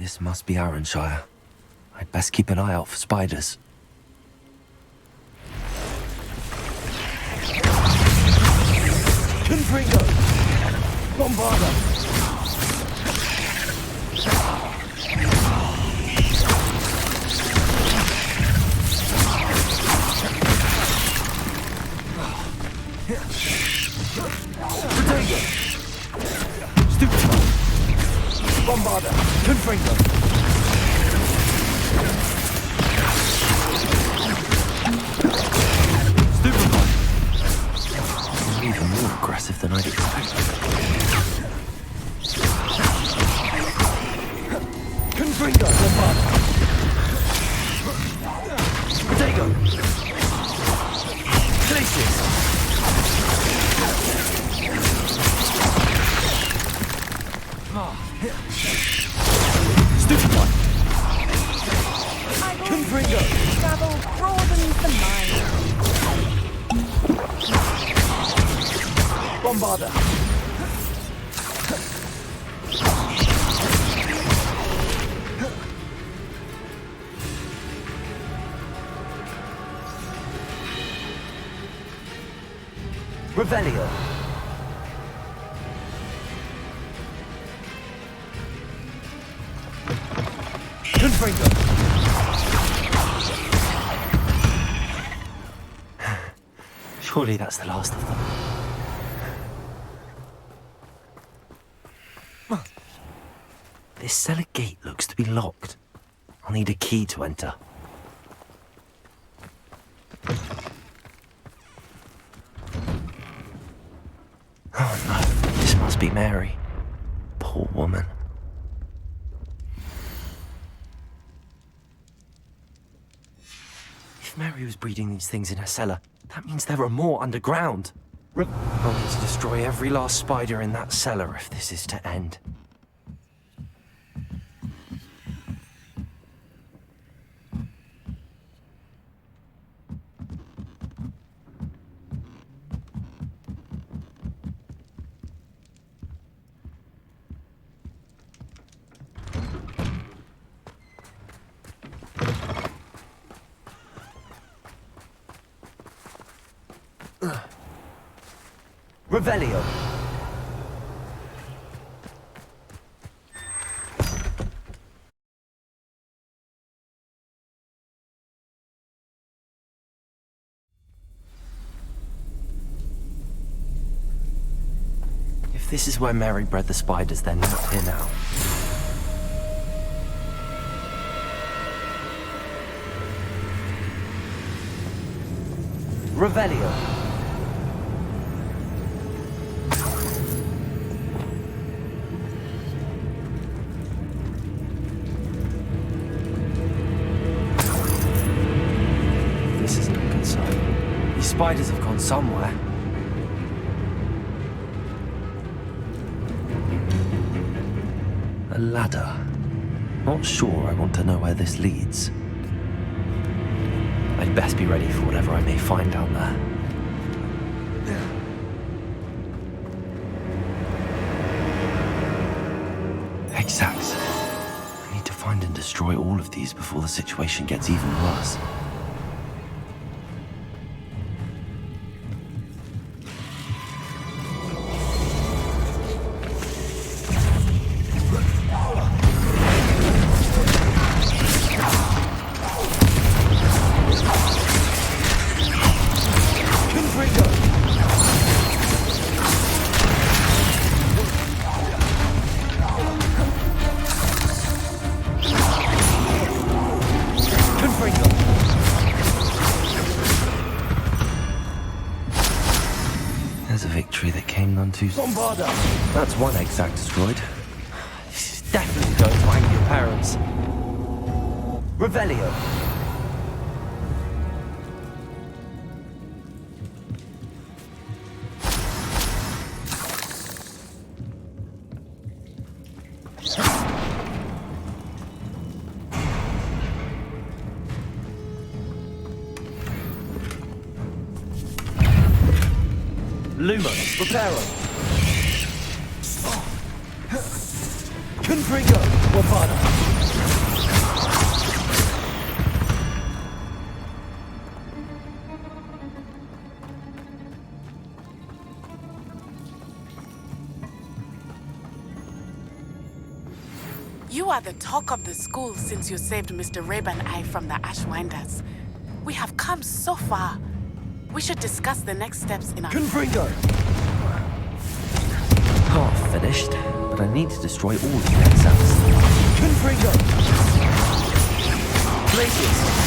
Speaker 2: This must be Arranshire. I'd best keep an eye out for spiders.
Speaker 7: Confringo! Bombarda! Protego! Stupefy! Bombarda! Confringo! Stupefy!
Speaker 2: Even more aggressive than I'd expected.
Speaker 7: Confringo! Bombarda! Protego! Places! Stupefy! Confringo!
Speaker 18: Travel broadens the mind.
Speaker 7: Bombarda! Revelio! Confringo!
Speaker 2: Surely that's the last of them. This cellar gate looks to be locked. I'll need a key to enter. Oh no, this must be Mary. Poor woman. If Mary was breeding these things in her cellar, that means there are more underground. I'll need to destroy every last spider in that cellar if this is to end.
Speaker 7: Revelio!
Speaker 2: If this is where Mary bred the spiders, they're not here now.
Speaker 7: Revelio!
Speaker 2: This isn't a good sign. These spiders have gone somewhere. A ladder. Not sure I want to know where this leads. I'd best be ready for whatever I may find down there. Exact. I need to find and destroy all of these before the situation gets even worse. There's a victory that came none too soon.
Speaker 7: Bombarda!
Speaker 2: That's one exact destroyed. This is definitely going to anger your parents.
Speaker 7: Revelio! Lumo, Reparo. Confringo, Bombarda.
Speaker 9: You are the talk of the school since you saved Mr. Rabe and I from the Ashwinders. We have come so far. We should discuss the next steps in our...
Speaker 2: Confringo! Half finished, but I need to destroy all the exams. Confringo! Places!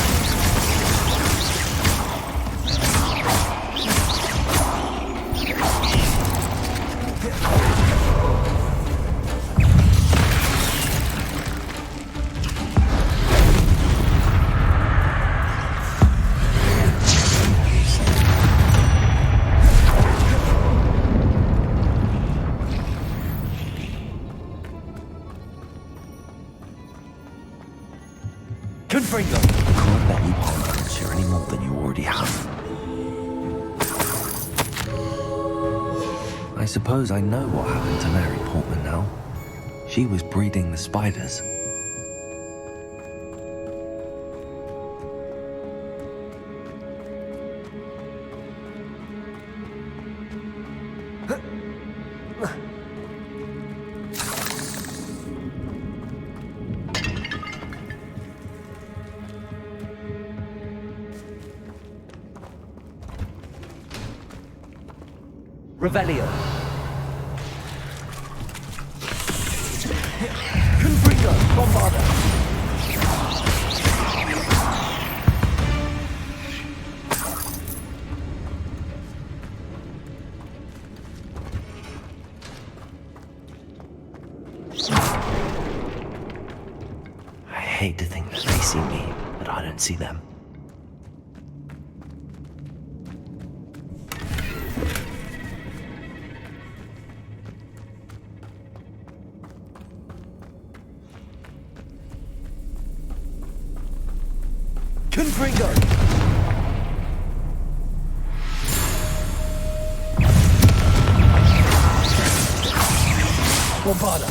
Speaker 2: Confringo! Can't let you harm Culture any more than you already have. I suppose I know what happened to Mary Portman now. She was breeding the spiders.
Speaker 5: Revelio.
Speaker 2: Confringo! Bombarda! I hate to think that they see me, but I don't see them. Confringo! Bombarda!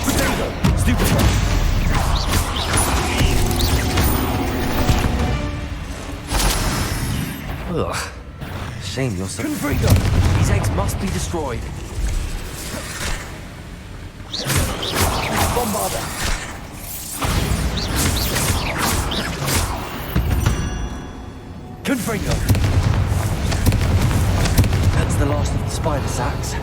Speaker 2: Potato! Stupefy! Ugh. Shame you're so... Confringo! These eggs must be destroyed. Bombarda! Confringo! That's the last of the spider sacks.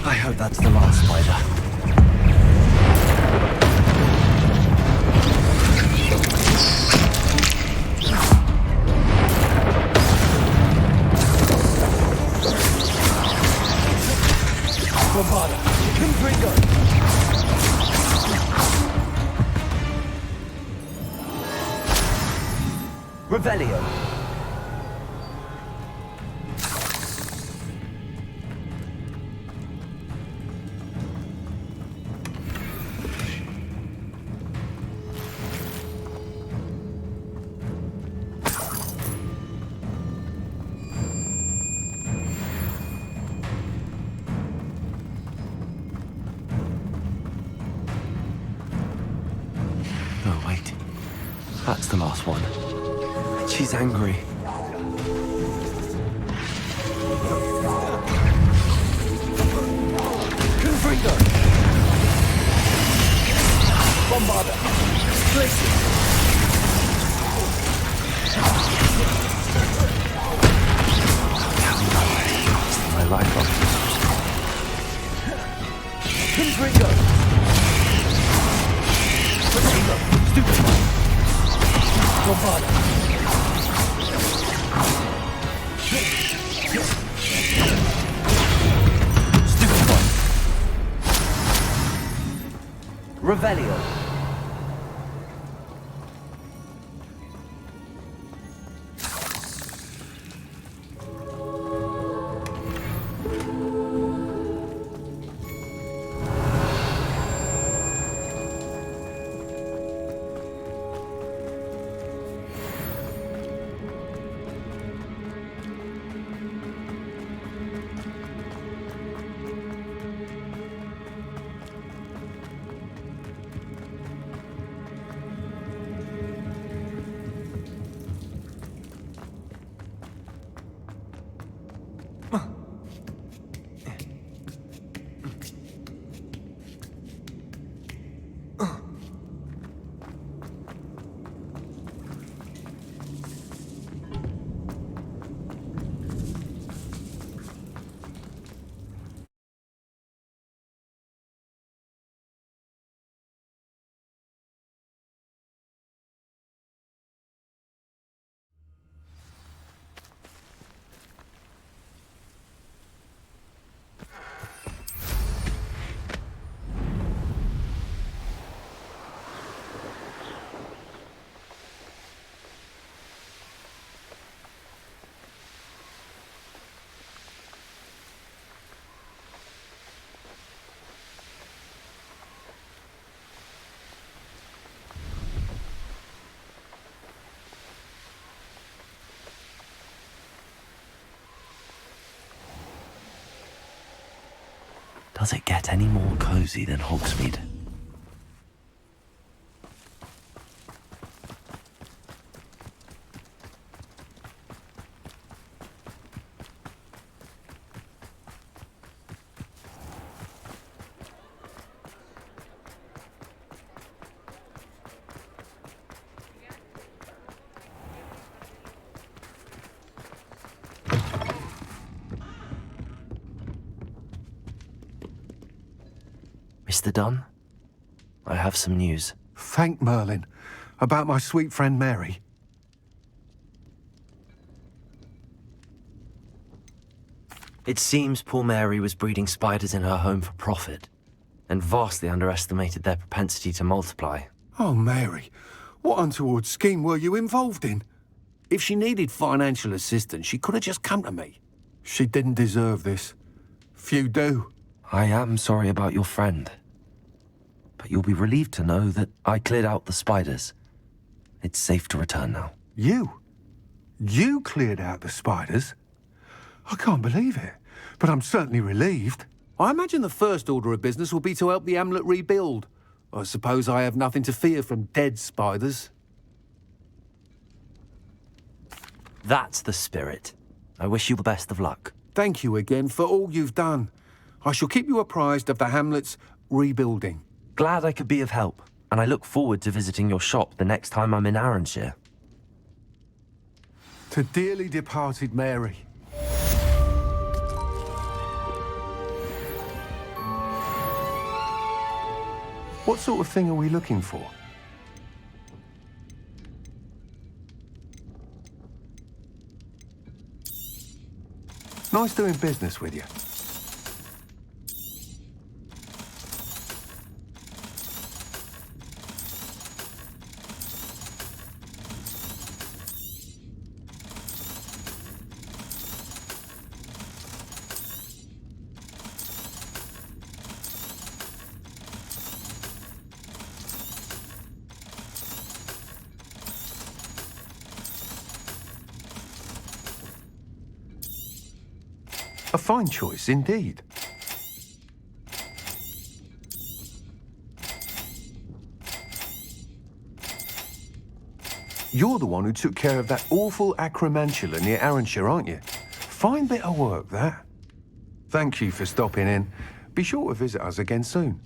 Speaker 2: I hope that's the last spider. Bombarda! Confringo! Revelio! Oh, wait. That's the last one. She's angry. Confringo! Bombarda! Places! My life up. Confringo! Potato! Stupid! Bombarda! Stupid one!
Speaker 5: Revelio.
Speaker 2: Does it get any more cozy than Hogsmeade? Mr. Dunn, I have some news.
Speaker 10: Thank Merlin. About my sweet friend Mary.
Speaker 2: It seems poor Mary was breeding spiders in her home for profit, and vastly underestimated their propensity to multiply.
Speaker 10: Oh, Mary, what untoward scheme were you involved in? If she needed financial assistance, she could have just come to me. She didn't deserve this. Few do.
Speaker 2: I am sorry about your friend, but you'll be relieved to know that I cleared out the spiders. It's safe to return now.
Speaker 10: You? You cleared out the spiders? I can't believe it, but I'm certainly relieved. I imagine the first order of business will be to help the Hamlet rebuild. I suppose I have nothing to fear from dead spiders.
Speaker 2: That's the spirit. I wish you the best of luck.
Speaker 10: Thank you again for all you've done. I shall keep you apprised of the Hamlet's rebuilding.
Speaker 2: Glad I could be of help, and I look forward to visiting your shop the next time I'm in Arranshire.
Speaker 10: To dearly departed Mary. What sort of thing are we looking for? Nice doing business with you. A fine choice indeed. You're the one who took care of that awful acromantula near Arranshire, aren't you? Fine bit of work, that. Thank you for stopping in. Be sure to visit us again soon.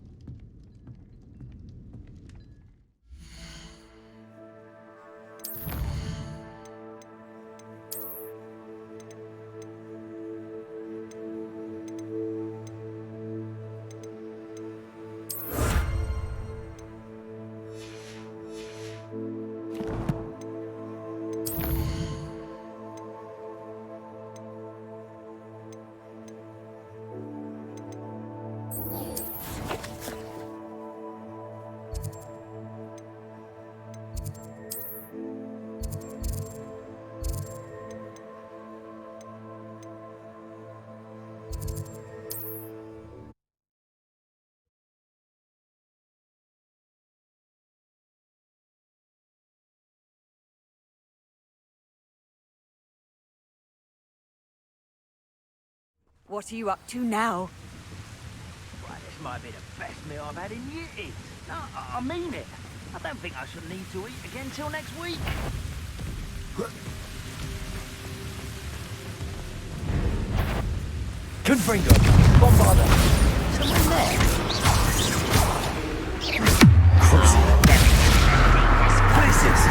Speaker 17: What are you up to now?
Speaker 15: Well, this might be the best meal I've had in years. No, I mean it. I don't think I should need to eat again till next week.
Speaker 7: Confringo! Bombarda! Someone there? Places!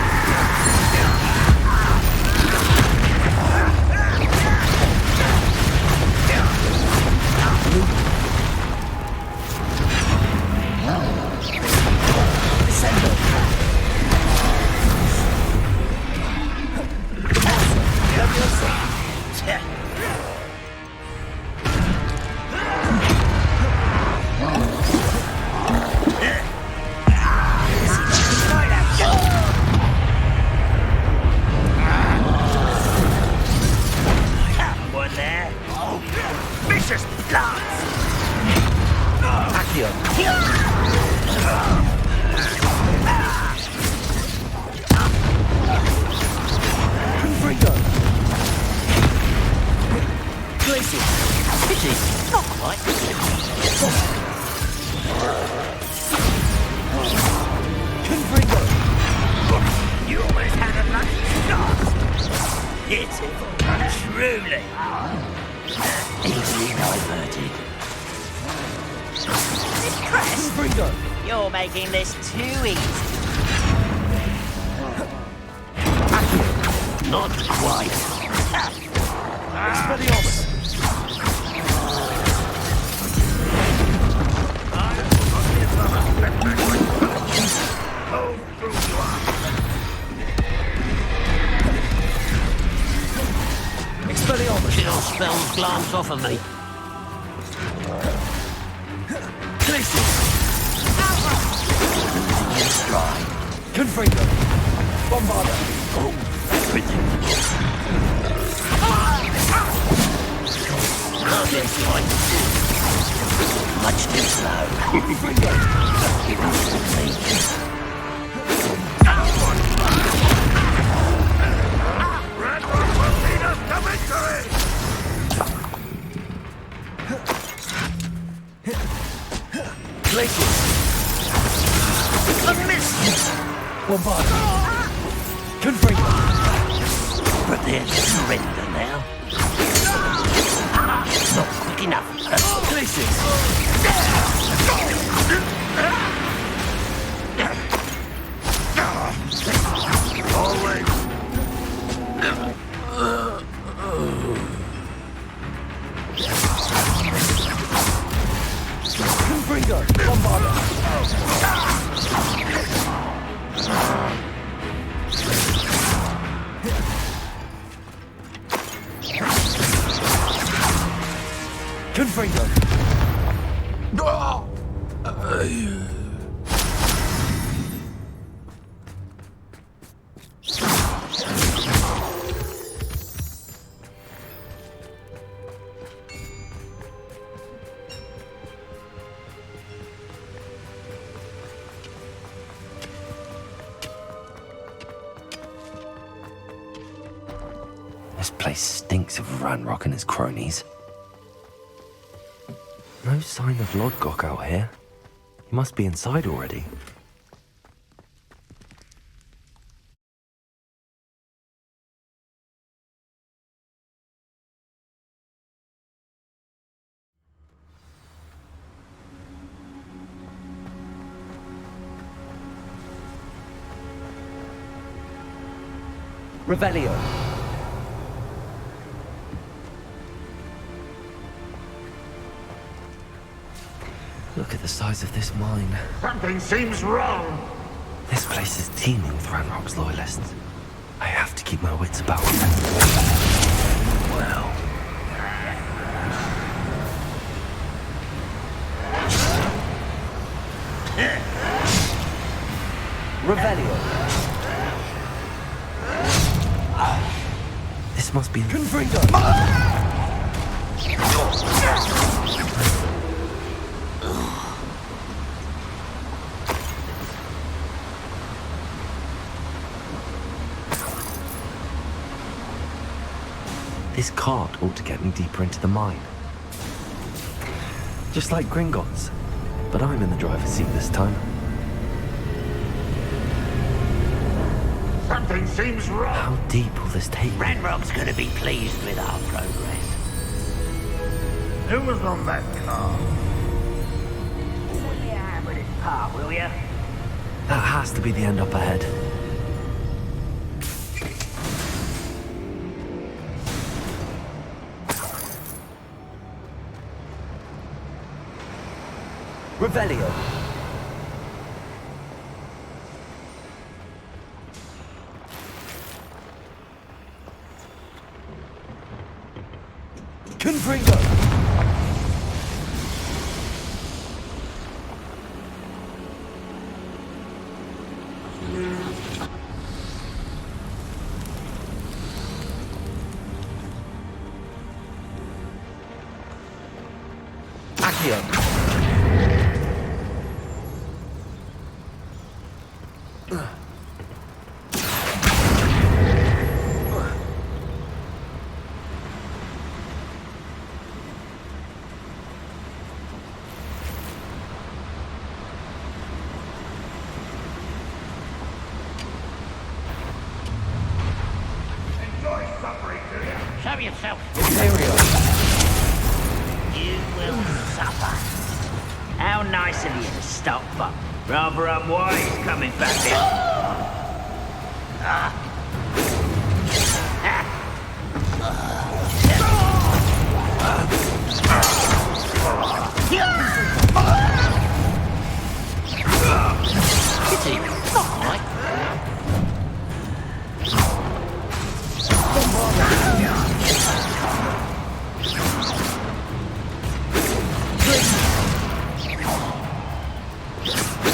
Speaker 3: You're making this too easy. Not quite.
Speaker 7: Expelliarmus! Expelliarmus!
Speaker 3: Chill spells glance off of me.
Speaker 7: Try. Confringo! Bombarda!
Speaker 3: Oh, much too slow.
Speaker 7: Confringo!
Speaker 4: Red Rock will lead us to victory!
Speaker 7: Places! A miss! Bombarda! Confringo!
Speaker 3: Prepare to surrender now. Not quick enough.
Speaker 7: Places!
Speaker 4: Always.
Speaker 7: Confringo! Bombarda! Confringo!
Speaker 2: This place stinks of Ranrock and his cronies. No sign of Lodgok out here. He must be inside already.
Speaker 7: Revelio!
Speaker 2: Look at the size of this mine.
Speaker 4: Something seems wrong.
Speaker 2: This place is teeming with Ranrock's loyalists. I have to keep my wits about me. Well...
Speaker 7: Revelio!
Speaker 2: This must be...
Speaker 7: Confringo!
Speaker 2: This cart ought to get me deeper into the mine. just like Gringotts. But I'm in the driver's seat this time.
Speaker 4: Something seems wrong.
Speaker 2: How deep will this take me?
Speaker 3: Ranrock's gonna be pleased with our progress.
Speaker 4: Who was on that car?
Speaker 15: Will you hammer this part, will you?
Speaker 2: That has to be the end up ahead.
Speaker 5: Revelio. Confringo. Accio.
Speaker 3: Show yourself.
Speaker 5: Imperial.
Speaker 3: You will suffer.
Speaker 15: How nice of you to stop, but rather unwise coming back here.
Speaker 3: It's even fine.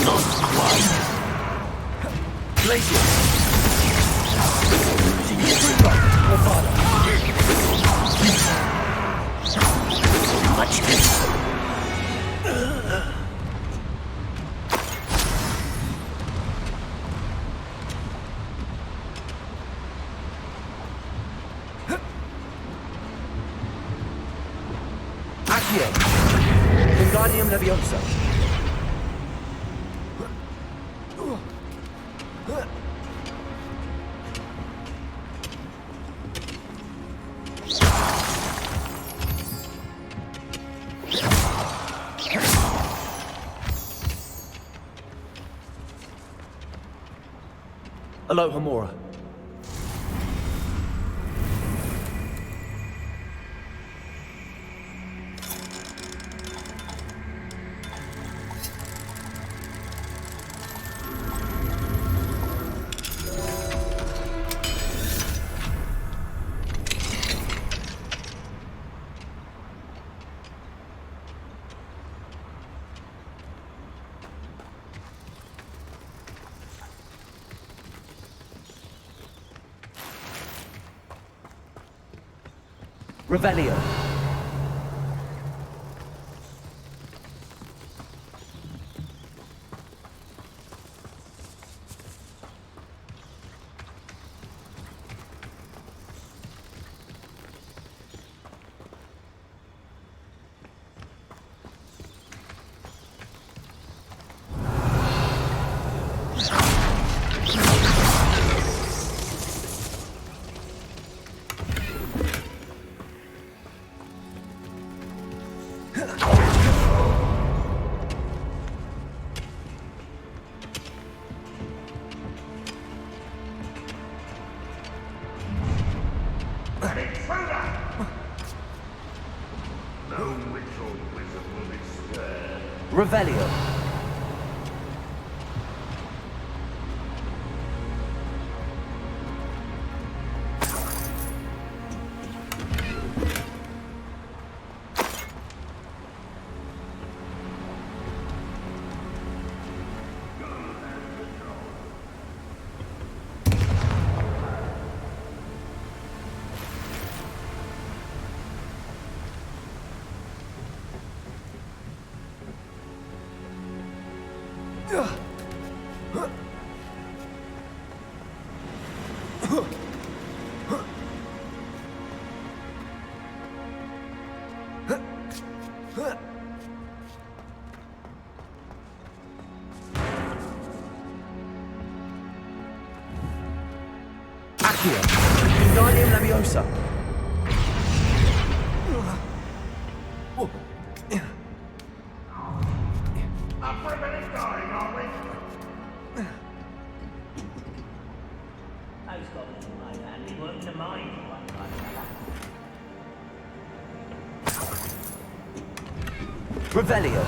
Speaker 3: Not quite.
Speaker 5: Glacier.
Speaker 3: Much good.
Speaker 5: Accio. Wingardium Leviosa. Alohomora. Revelio. Revelio. Accio. Wingardium Leviosa.
Speaker 4: Up for a minute going, are we?
Speaker 3: Those goblins in my family worked the mine for one time or other.
Speaker 5: Revelio.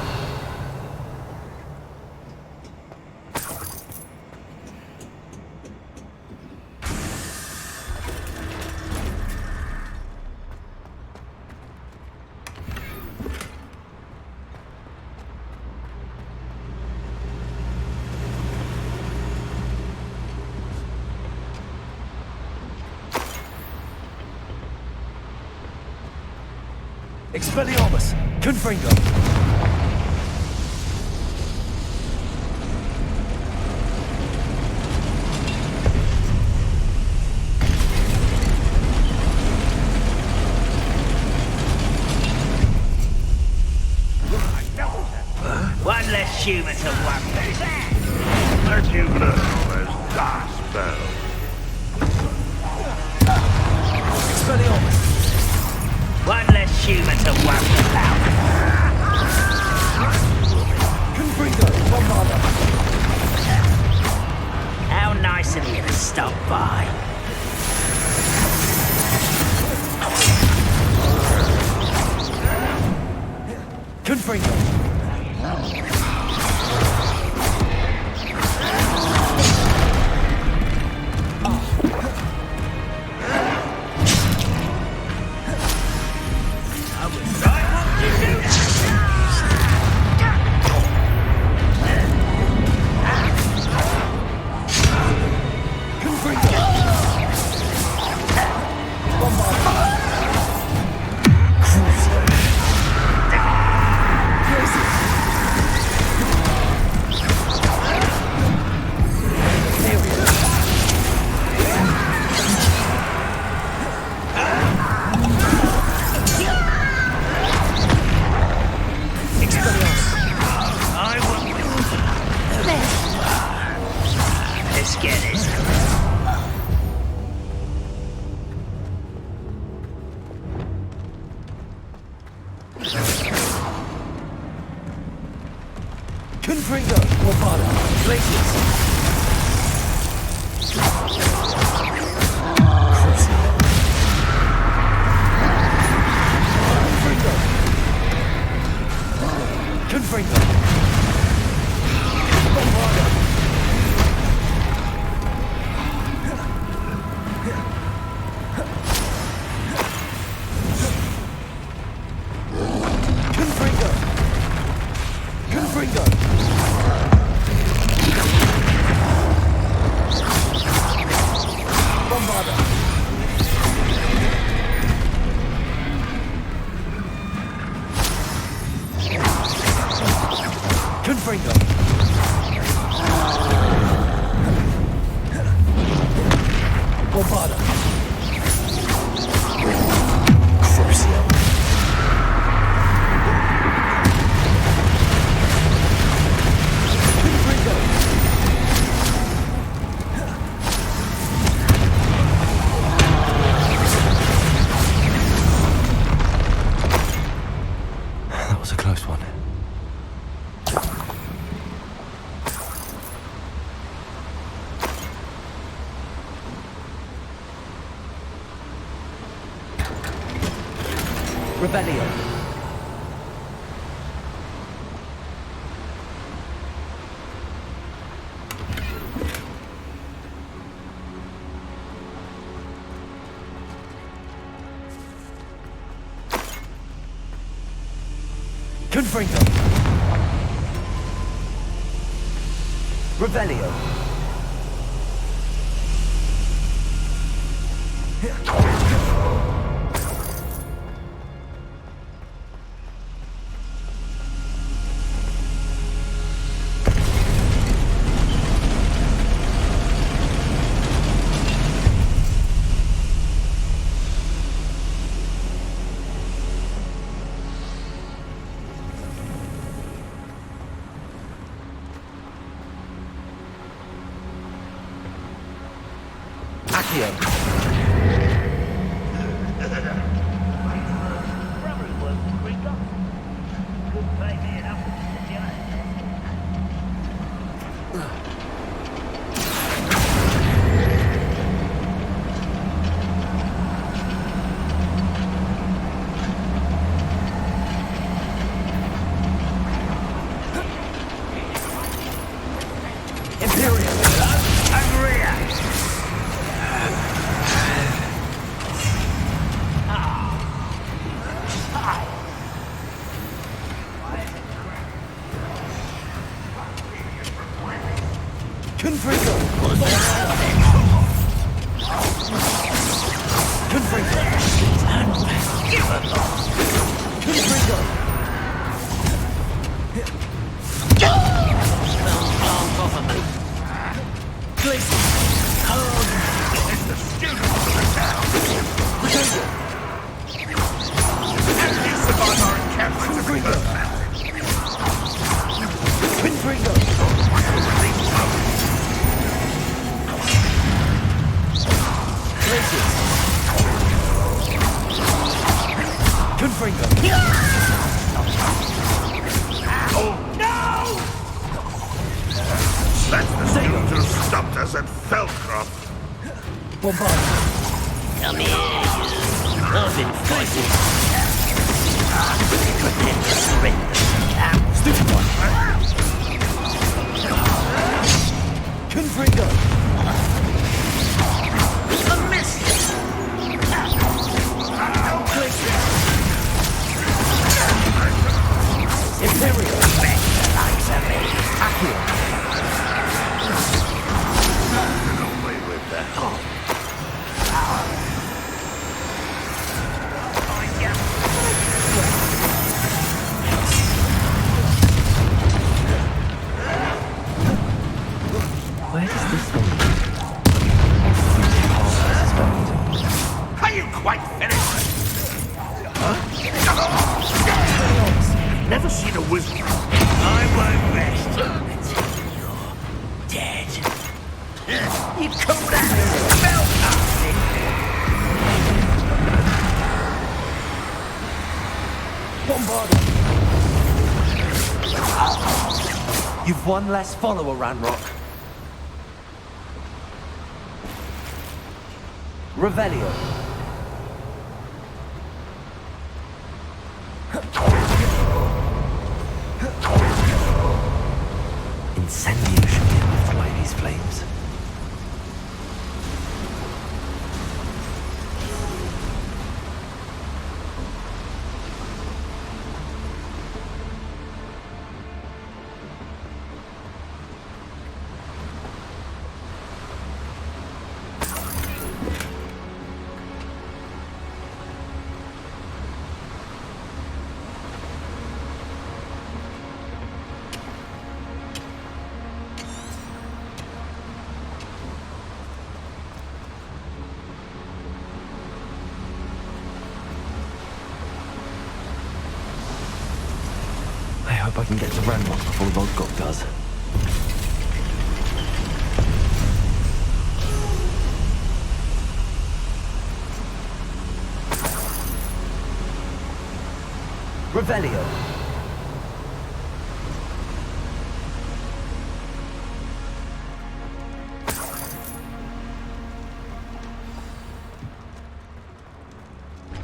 Speaker 5: Expelliarmus. Confringo.
Speaker 3: One less human to wonder.
Speaker 4: Let you learn all those dark spells.
Speaker 5: Expelliarmus.
Speaker 3: One less human to worry about.
Speaker 5: Confringo. Bombarda.
Speaker 3: How nice of you to stop by.
Speaker 5: Confringo.
Speaker 3: Let's get it.
Speaker 5: Confringo. Bombarda. Glacius. Confringo. Bombarda. Confringo. Confringo. Bombarda. Confringo. Bombarda. Crucio. Confringo.
Speaker 2: That was a close one.
Speaker 5: Revelio. Confringo. Revelio. Accio.
Speaker 4: That's the student who stopped us at Feldcroft.
Speaker 3: Come here, you. I've been fighting. Prepare to surrender.
Speaker 5: Stupid one. Confringo.
Speaker 3: A miss.
Speaker 5: Imperial.
Speaker 3: Likes of me.
Speaker 5: Accio.
Speaker 3: Away with the hog.
Speaker 2: Where does this one
Speaker 4: Are you quite finished? Never seen a wizard.
Speaker 3: I won't rest until you're dead. You call that spell casting?
Speaker 2: You've one less follower, Ranrock. Revelio. Incendio should be enough to light these flames. I hope I can get to Ranrock before Lodgok does. Revelio.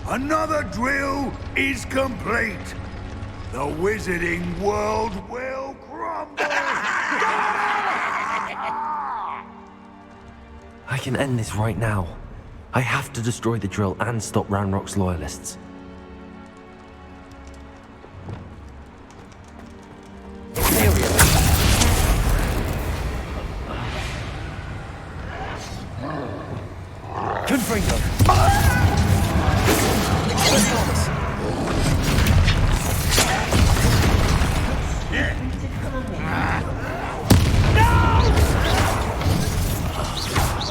Speaker 4: Another drill is complete. The wizarding world will crumble.
Speaker 2: I can end this right now. I have to destroy the drill and stop Ranrock's loyalists.
Speaker 5: Confringo.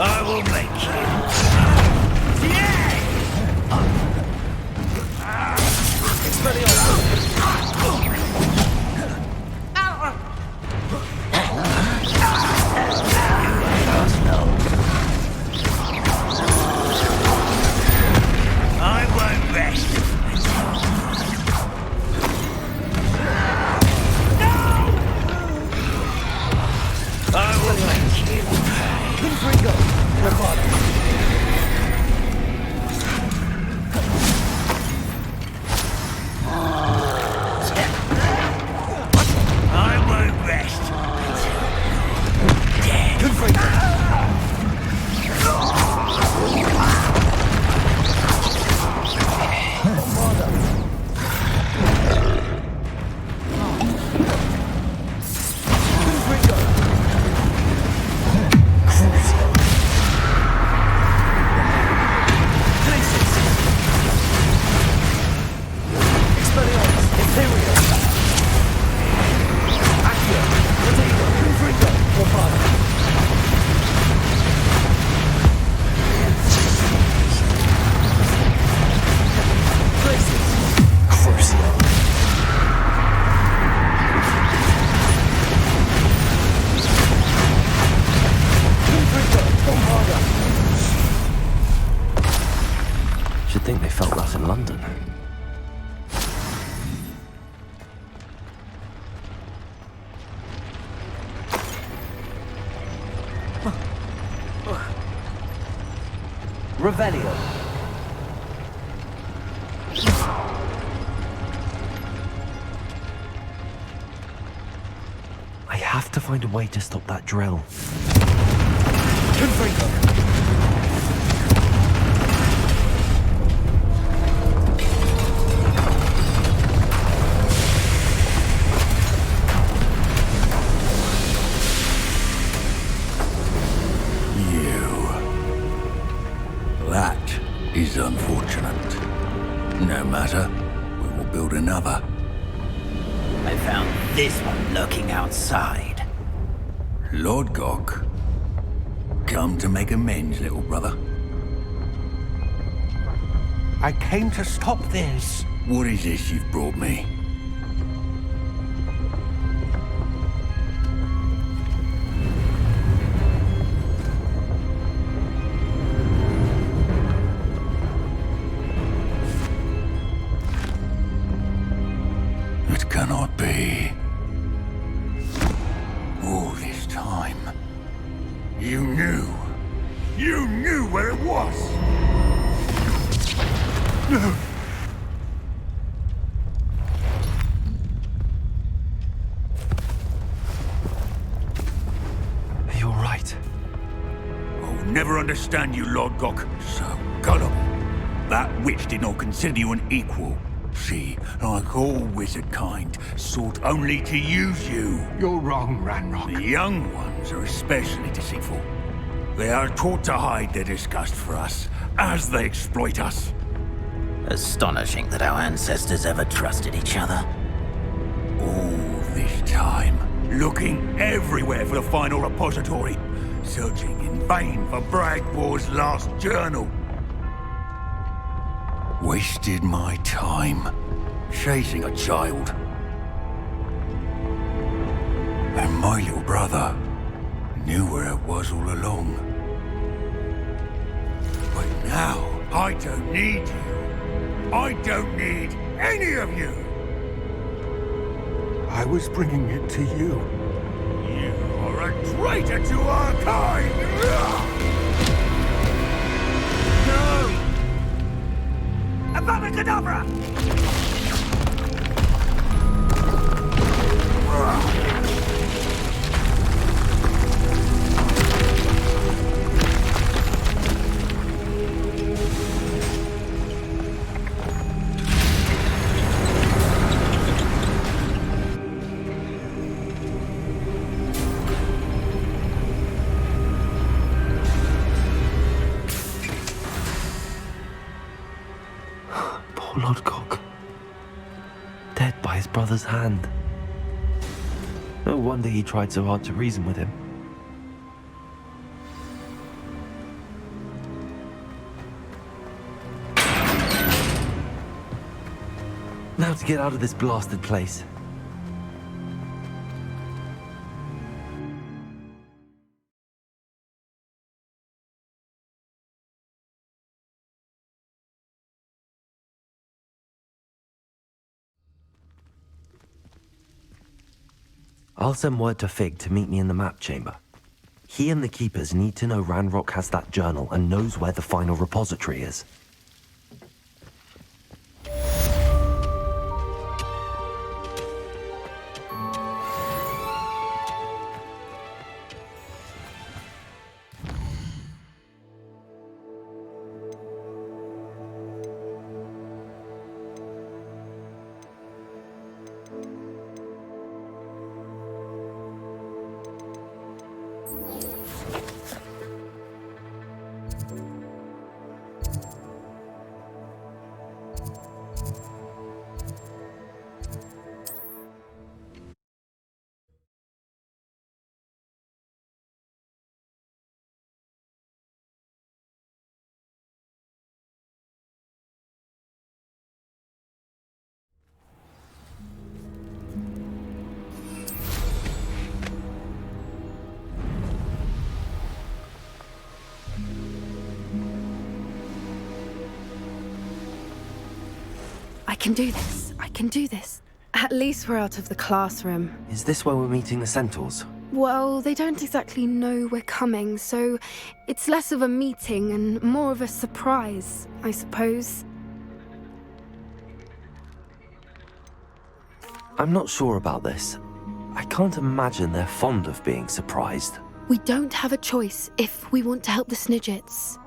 Speaker 3: I will make you.
Speaker 2: Should think they felt that in London. Revelio. I have to find a way to stop that drill.
Speaker 19: That is unfortunate. No matter, we will build another.
Speaker 15: I found this one lurking outside.
Speaker 19: Lord Gok, come to make amends, little brother.
Speaker 12: I came to stop this.
Speaker 19: What is this you've brought me? It cannot be. All this time, you knew where it was. No.
Speaker 2: You're right.
Speaker 19: I'll never understand you, Lord Gok. So gullible. That witch did not consider you an equal. She, like all wizard kind, sought only to use you.
Speaker 12: You're wrong, Ranrock.
Speaker 19: The young ones are especially deceitful. They are taught to hide their disgust for us, as they exploit us.
Speaker 15: Astonishing that our ancestors ever trusted each other.
Speaker 19: All this time, looking everywhere for the final repository, searching in vain for Bragbor's last journal. Wasted my time, chasing a child. And my little brother knew where it was all along. But now, I don't need you. I don't need any of you.
Speaker 12: I was bringing it to you.
Speaker 19: You are a traitor to our kind! No! Avada Kedavra!
Speaker 2: Poor Lord Gok. Dead by his brother's hand. No wonder he tried so hard to reason with him. Now to get out of this blasted place. I'll send word to Fig to meet me in the map chamber. He and the Keepers need to know Ranrock has that journal and knows where the final repository is.
Speaker 20: I can do this. I can do this. At least we're out of the classroom.
Speaker 2: Is this where we're meeting the Centaurs?
Speaker 20: Well, they don't exactly know we're coming, so it's less of a meeting and more of a surprise, I suppose.
Speaker 2: I'm not sure about this. I can't imagine they're fond of being surprised.
Speaker 20: We don't have a choice if we want to help the Snidgets.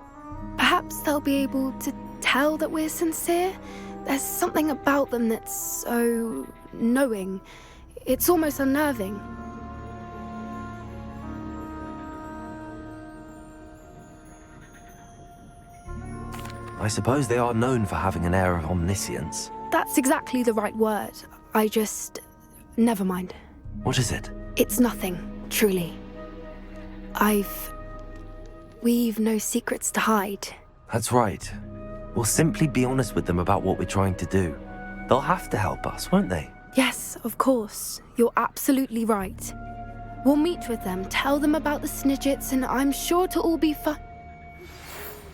Speaker 20: Perhaps they'll be able to tell that we're sincere. There's something about them that's so knowing. It's almost unnerving.
Speaker 2: I suppose they are known for having an air of omniscience.
Speaker 20: That's exactly the right word. Never mind.
Speaker 2: What is it?
Speaker 20: It's nothing, truly. We've no secrets to hide.
Speaker 2: That's right. We'll simply be honest with them about what we're trying to do. They'll have to help us, won't they?
Speaker 20: Yes, of course. You're absolutely right. We'll meet with them, tell them about the Snidgets, and I'm sure it'll all be fun.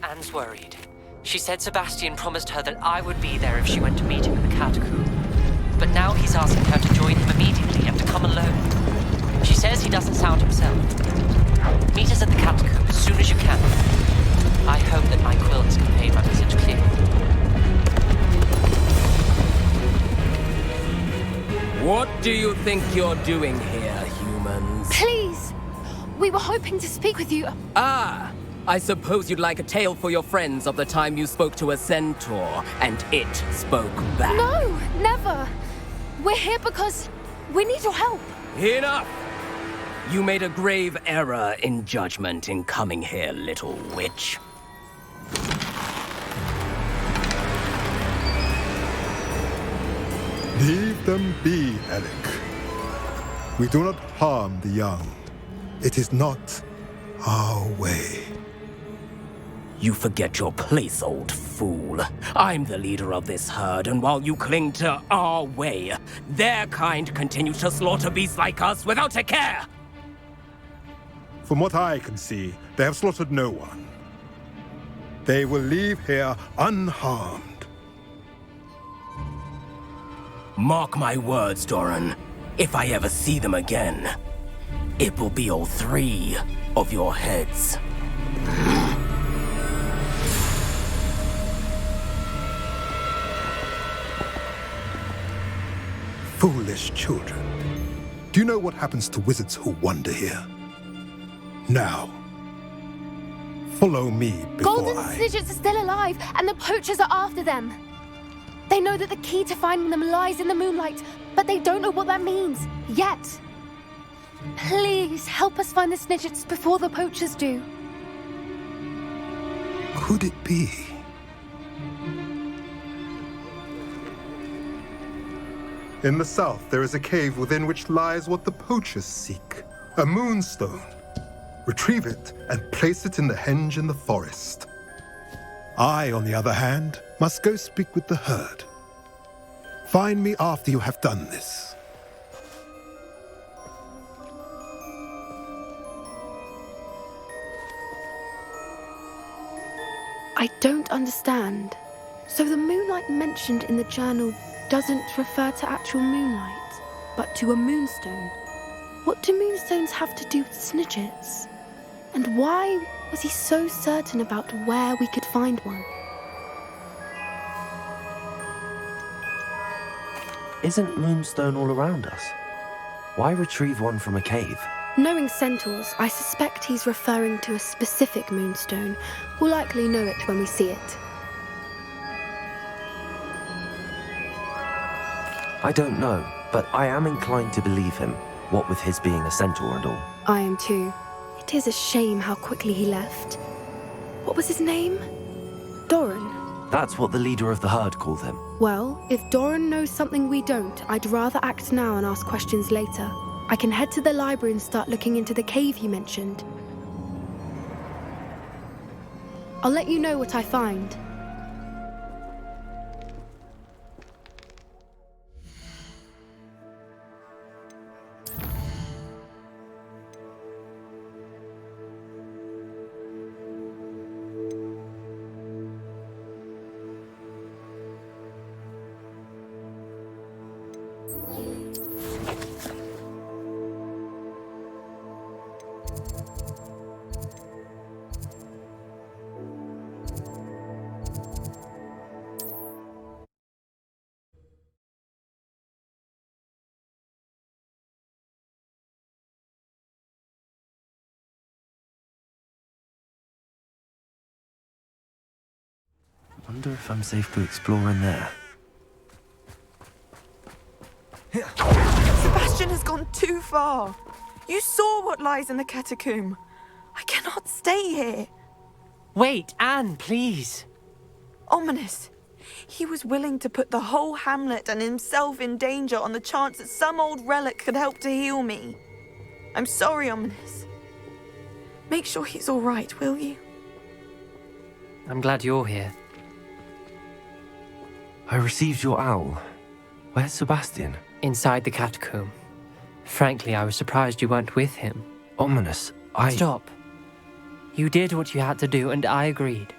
Speaker 21: Anne's worried. She said Sebastian promised her that I would be there if she went to meet him in the catacomb. But now he's asking her to join him immediately and to come alone. She says he doesn't sound himself. Meet us at the catacomb as soon as you can. I hope that my quill has conveyed my message clearly.
Speaker 5: What do you think you're doing here, humans?
Speaker 20: Please! We were hoping to speak with you.
Speaker 5: Ah! I suppose you'd like a tale for your friends of the time you spoke to a centaur, and it spoke back.
Speaker 20: No, never! We're here because we need your help.
Speaker 5: Enough! You made a grave error in judgment in coming here, little witch.
Speaker 22: Leave them be, Alec. We do not harm the young. It is not our way.
Speaker 5: You forget your place, old fool. I'm the leader of this herd, and while you cling to our way, their kind continue to slaughter beasts like us without a care!
Speaker 22: From what I can see, they have slaughtered no one. They will leave here unharmed.
Speaker 5: Mark my words, Doran. If I ever see them again, it will be all 3 of your heads.
Speaker 22: Foolish children. Do you know what happens to wizards who wander here? Now, follow me before
Speaker 20: Golden Snidgets are still alive, and the poachers are after them. They know that the key to finding them lies in the moonlight, but they don't know what that means, yet. Please, help us find the Snidgets before the poachers do.
Speaker 22: Could it be? In the south, there is a cave within which lies what the poachers seek. A moonstone. Retrieve it and place it in the henge in the forest. I, on the other hand, must go speak with the herd. Find me after you have done this.
Speaker 20: I don't understand. So the moonlight mentioned in the journal doesn't refer to actual moonlight, but to a moonstone. What do moonstones have to do with Snidgets? And why was he so certain about where we could find one?
Speaker 2: Isn't Moonstone all around us? Why retrieve one from a cave?
Speaker 20: Knowing centaurs, I suspect he's referring to a specific moonstone. We'll likely know it when we see it.
Speaker 2: I don't know, but I am inclined to believe him, what with his being a centaur and all.
Speaker 20: I am too. It is a shame how quickly he left. What was his name? Doran.
Speaker 2: That's what the leader of the herd called him.
Speaker 20: Well, if Doran knows something we don't, I'd rather act now and ask questions later. I can head to the library and start looking into the cave you mentioned. I'll let you know what I find.
Speaker 2: Wonder if I'm safe to explore in there.
Speaker 1: Sebastian has gone too far. You saw what lies in the catacomb. I cannot stay here.
Speaker 21: Wait, Anne, please.
Speaker 1: Ominous. He was willing to put the whole hamlet and himself in danger on the chance that some old relic could help to heal me. I'm sorry, Ominous. Make sure he's all right, will you?
Speaker 21: I'm glad you're here.
Speaker 2: I received your owl. Where's Sebastian?
Speaker 21: Inside the catacomb. Frankly, I was surprised you weren't with him.
Speaker 2: Ominous,
Speaker 21: Stop. You did what you had to do, and I agreed.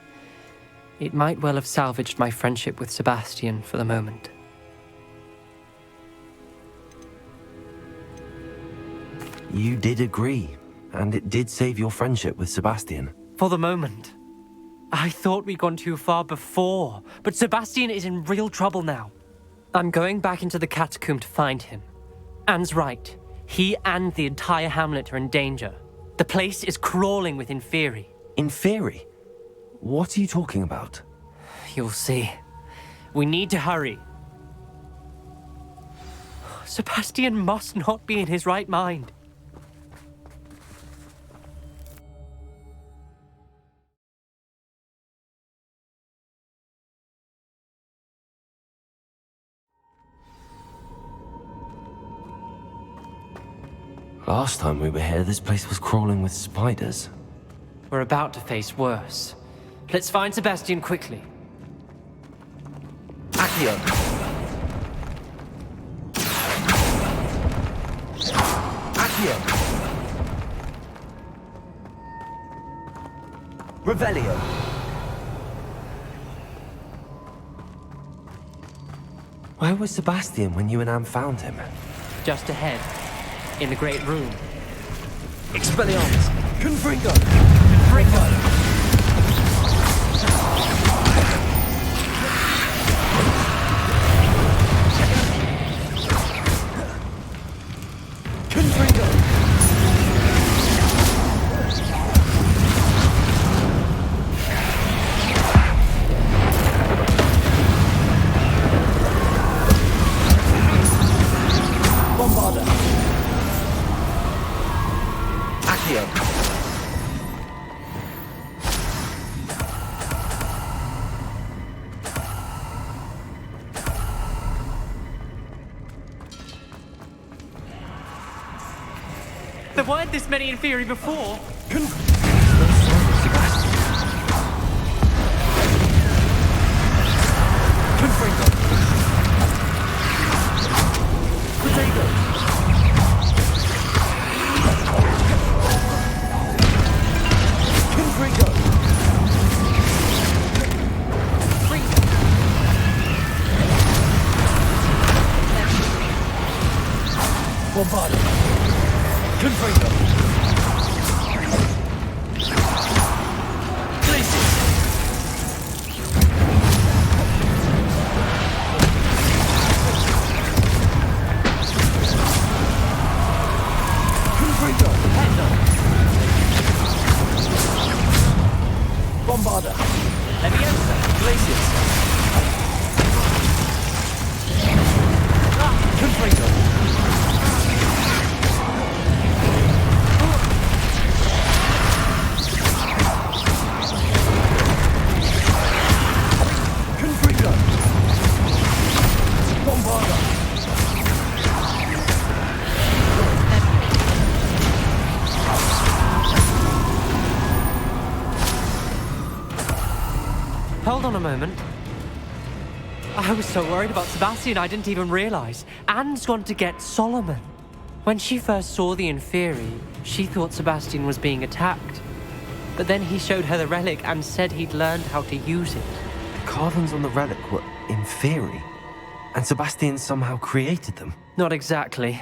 Speaker 21: It might well have salvaged my friendship with Sebastian for the moment.
Speaker 2: You did agree, and it did save your friendship with Sebastian.
Speaker 21: For the moment. I thought we'd gone too far before, but Sebastian is in real trouble now. I'm going back into the catacomb to find him. Anne's right. He and the entire hamlet are in danger. The place is crawling with Inferi.
Speaker 2: Inferi? What are you talking about?
Speaker 21: You'll see. We need to hurry. Sebastian must not be in his right mind.
Speaker 2: Last time we were here, this place was crawling with spiders.
Speaker 21: We're about to face worse. Let's find Sebastian quickly.
Speaker 2: Accio! Accio! Revelio! Where was Sebastian when you and Anne found him?
Speaker 21: Just ahead. In the Great Room.
Speaker 2: Expelliarmus! Confringo!
Speaker 21: Confringo! There weren't this many Inferi before.
Speaker 2: Bombarded. Confringo. Places. Confringo. Panda. Bombarder. Leviosa. Places. Confringo.
Speaker 21: Hold on a moment. I was so worried about Sebastian I didn't even realize. Anne's gone to get Solomon. When she first saw the Inferi, she thought Sebastian was being attacked. But then he showed her the relic and said he'd learned how to use it.
Speaker 2: The carvings on the relic were Inferi. And Sebastian somehow created them?
Speaker 21: Not exactly.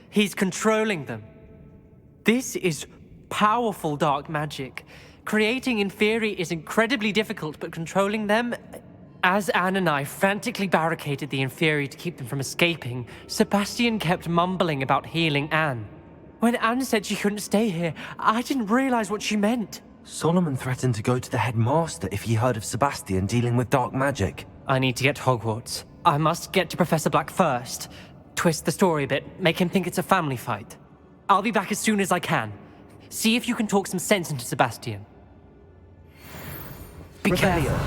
Speaker 21: He's controlling them. This is powerful dark magic. Creating Inferi is incredibly difficult, but controlling them... As Anne and I frantically barricaded the Inferi to keep them from escaping, Sebastian kept mumbling about healing Anne. When Anne said she couldn't stay here, I didn't realize what she meant.
Speaker 2: Solomon threatened to go to the headmaster if he heard of Sebastian dealing with dark magic.
Speaker 21: I need to get to Hogwarts. I must get to Professor Black first. Twist the story a bit, make him think it's a family fight. I'll be back as soon as I can. See if you can talk some sense into Sebastian. Be careful.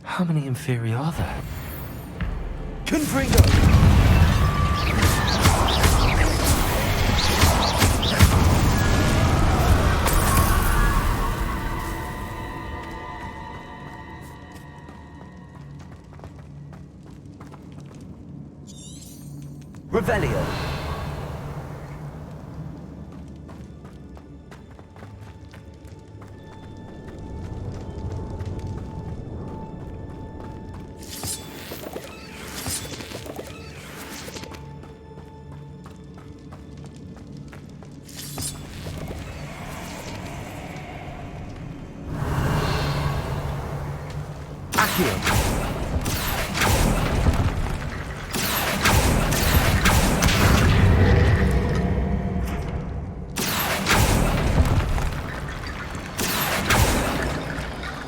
Speaker 2: How many Inferi are there?
Speaker 6: Confringo! Revelio.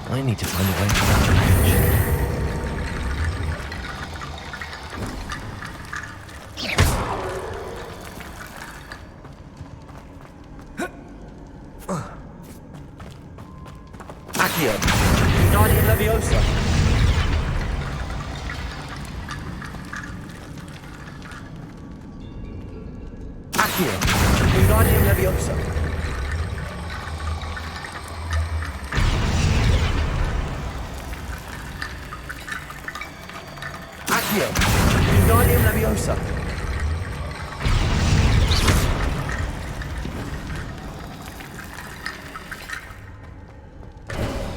Speaker 2: I need to find a way to that
Speaker 6: Accio. Guardian Leviosa. Accio. Guardian Leviosa. Accio. Guardian Leviosa.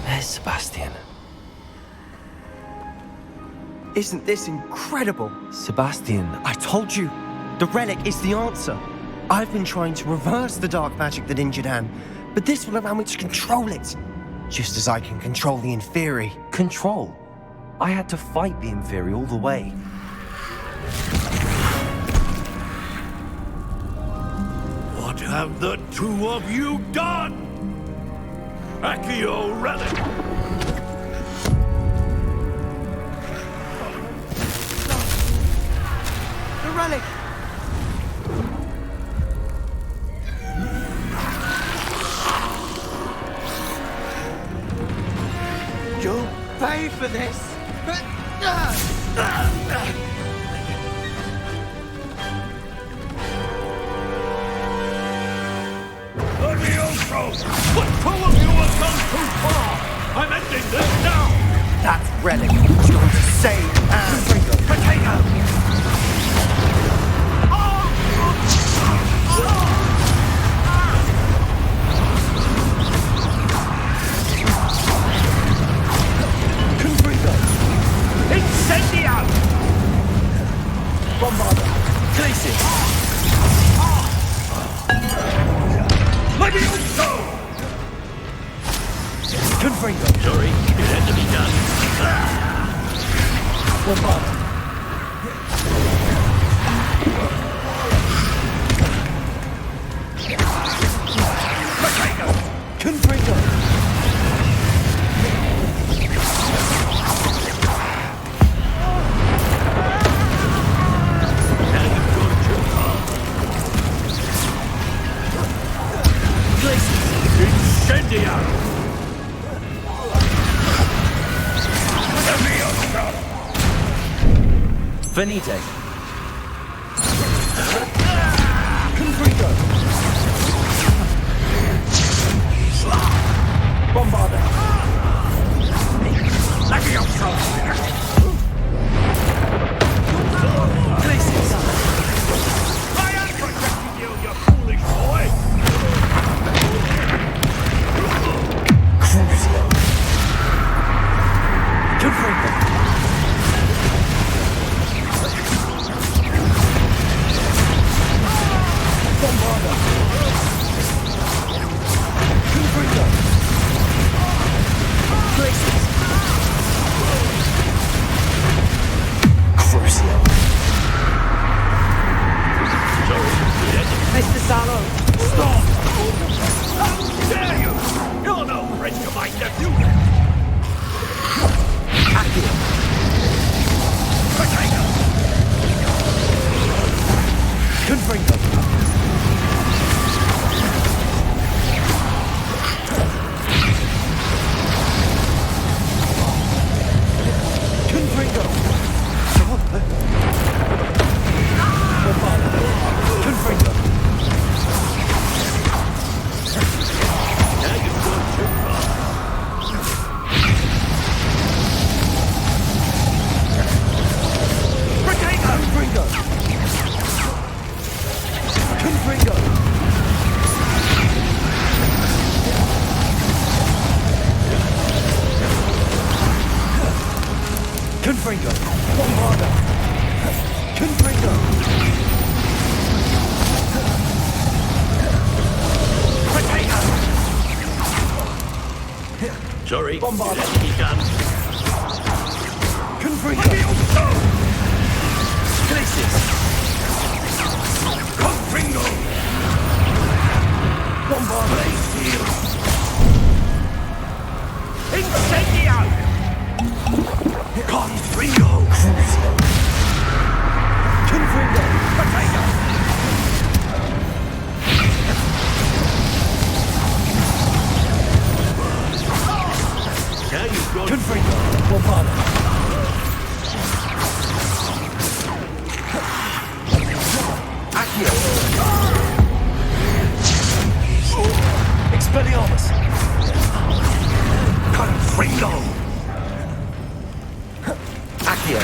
Speaker 2: There's Sebastian.
Speaker 6: Isn't this incredible?
Speaker 2: Sebastian,
Speaker 6: I told you, the relic is the answer. I've been trying to reverse the dark magic that injured Anne, but this will allow me to control it. Just as I can control the Inferi.
Speaker 2: Control? I had to fight the Inferi all the way.
Speaker 19: What have the two of you done? Accio Relic!
Speaker 6: The relic! You'll pay for this!
Speaker 19: Levioso! But two of you have gone too far! I'm ending this now!
Speaker 6: That relic is going to save Anne! Potato!
Speaker 19: Confringo! Incendiar!
Speaker 6: Bombarda! Glacier!
Speaker 19: Levioso!
Speaker 6: Confringo!
Speaker 19: Sorry, it had to be done.
Speaker 6: Bombarda! Confringo!
Speaker 19: Incendiar!
Speaker 2: Venite.
Speaker 6: Confringo!
Speaker 3: hurry.
Speaker 16: Bombard.
Speaker 3: Let's be done.
Speaker 16: Confringo.
Speaker 3: Places. Confringo.
Speaker 16: Bombard.
Speaker 3: Glacial. Incendio. Confringo.
Speaker 16: Confringo.
Speaker 3: Potato. Now you've got...
Speaker 16: Confringo. Bombard.
Speaker 3: Accio.
Speaker 16: Expelliarmus.
Speaker 3: Confringo. Accio.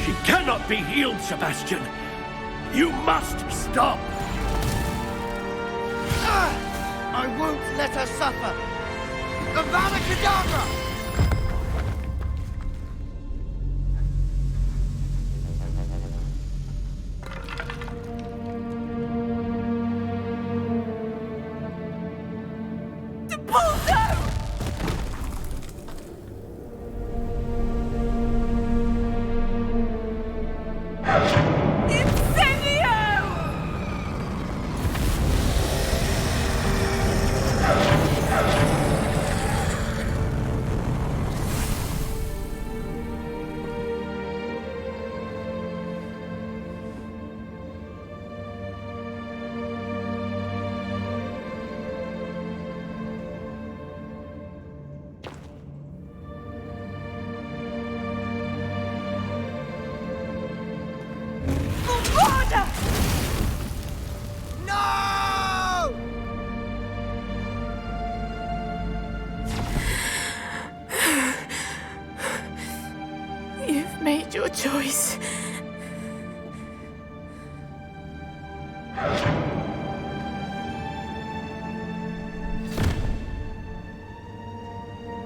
Speaker 3: She cannot be healed, Sebastian. You must stop.
Speaker 15: I won't let her suffer. Avada Kedavra!
Speaker 1: You've made your choice.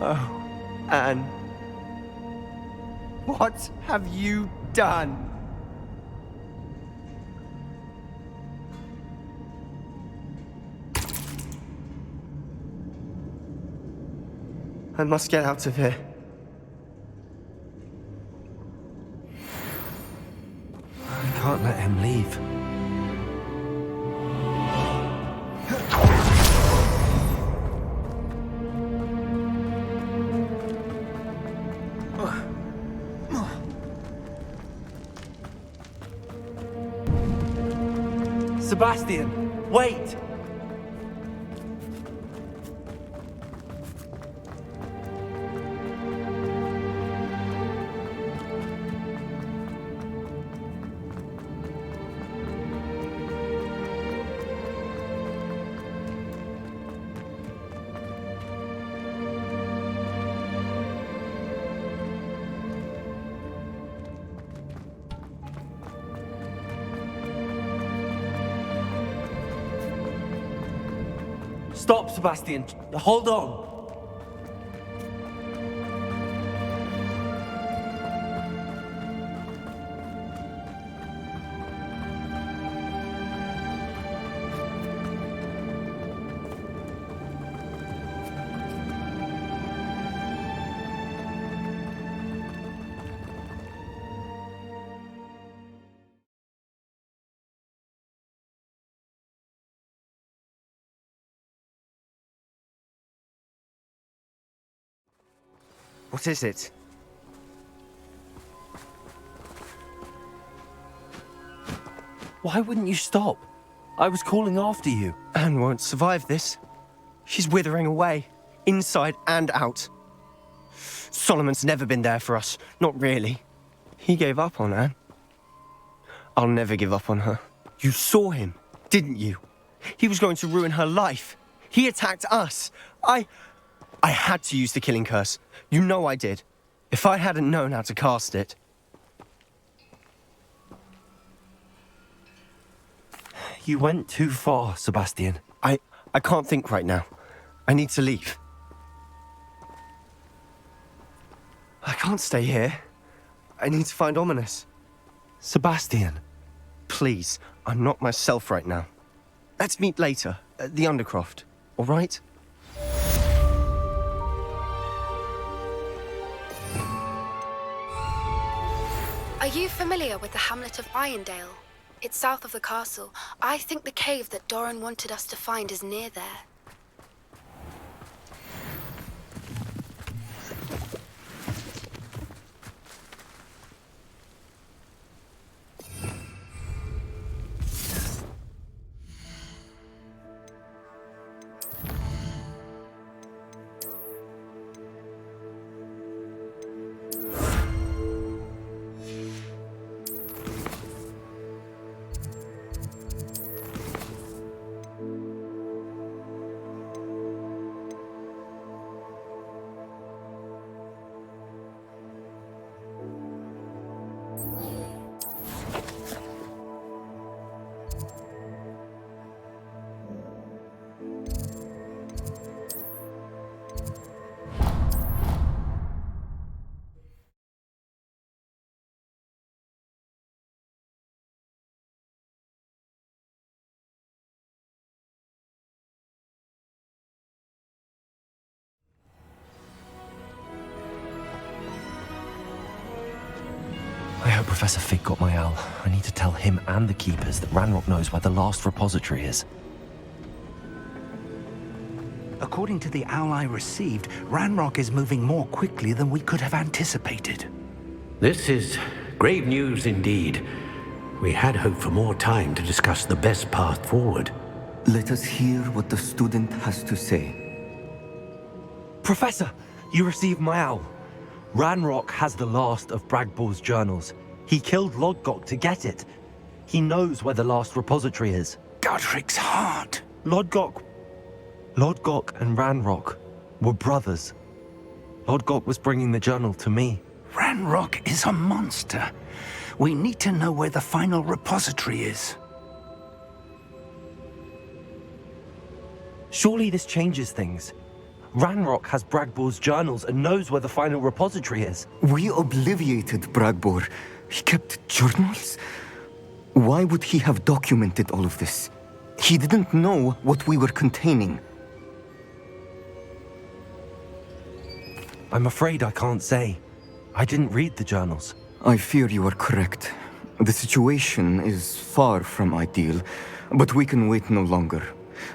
Speaker 6: Oh, Anne. What have you done? I must get out of here.
Speaker 2: I can't let him leave.
Speaker 6: Sebastian, wait! Stop, Sebastian. Hold on. What is it?
Speaker 2: Why wouldn't you stop? I was calling after you.
Speaker 6: Anne won't survive this. She's withering away, inside and out. Solomon's never been there for us. Not really. He gave up on Anne. I'll never give up on her. You saw him, didn't you? He was going to ruin her life. He attacked us. I had to use the killing curse. You know I did. If I hadn't known how to cast it...
Speaker 2: You went too far, Sebastian.
Speaker 6: I can't think right now. I need to leave. I can't stay here. I need to find Ominous.
Speaker 2: Sebastian,
Speaker 6: Please, I'm not myself right now. Let's meet later at the Undercroft, all right?
Speaker 20: Are you familiar with the hamlet of Irondale? It's south of the castle. I think the cave that Doran wanted us to find is near there.
Speaker 2: I hope Professor Fig got my owl. I need to tell him and the Keepers that Ranrock knows where the last repository is.
Speaker 11: According to the owl I received, Ranrock is moving more quickly than we could have anticipated.
Speaker 3: This is grave news indeed. We had hoped for more time to discuss the best path forward.
Speaker 13: Let us hear what the student has to say.
Speaker 2: Professor, you received my owl. Ranrock has the last of Bragbor's journals. He killed Lodgok to get it. He knows where the last repository is.
Speaker 11: Godric's heart.
Speaker 2: Lodgok and Ranrock were brothers. Lodgok was bringing the journal to me.
Speaker 11: Ranrock is a monster. We need to know where the final repository is.
Speaker 2: Surely this changes things. Ranrock has Bragbor's journals and knows where the final repository is.
Speaker 13: We obliviated Bragbor. He kept journals? Why would he have documented all of this? He didn't know what we were containing.
Speaker 2: I'm afraid I can't say. I didn't read the journals.
Speaker 13: I fear you are correct. The situation is far from ideal, but we can wait no longer.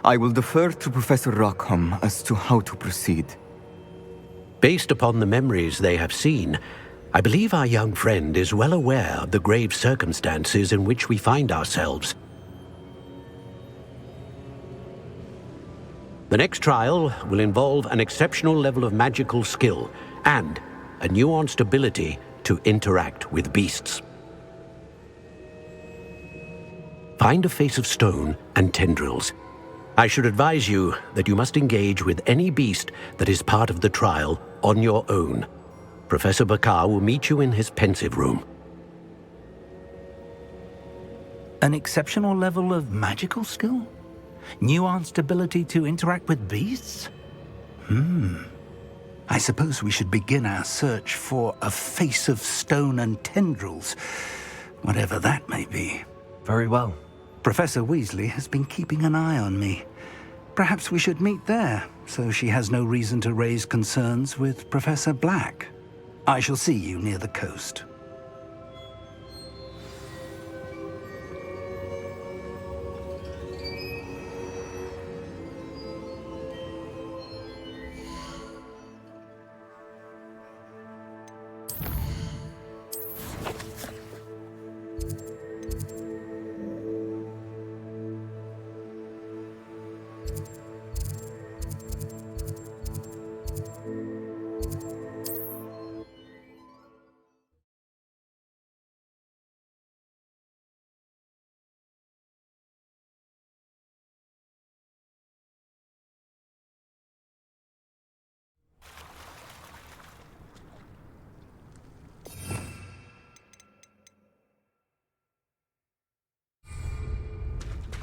Speaker 13: I will defer to Professor Rockham as to how to proceed.
Speaker 3: Based upon the memories they have seen, I believe our young friend is well aware of the grave circumstances in which we find ourselves. The next trial will involve an exceptional level of magical skill and a nuanced ability to interact with beasts. Find a face of stone and tendrils. I should advise you that you must engage with any beast that is part of the trial on your own. Professor Bakar will meet you in his pensive room.
Speaker 11: An exceptional level of magical skill? Nuanced ability to interact with beasts? I suppose we should begin our search for a face of stone and tendrils, whatever that may be.
Speaker 2: Very well.
Speaker 11: Professor Weasley has been keeping an eye on me. Perhaps we should meet there, so she has no reason to raise concerns with Professor Black. I shall see you near the coast.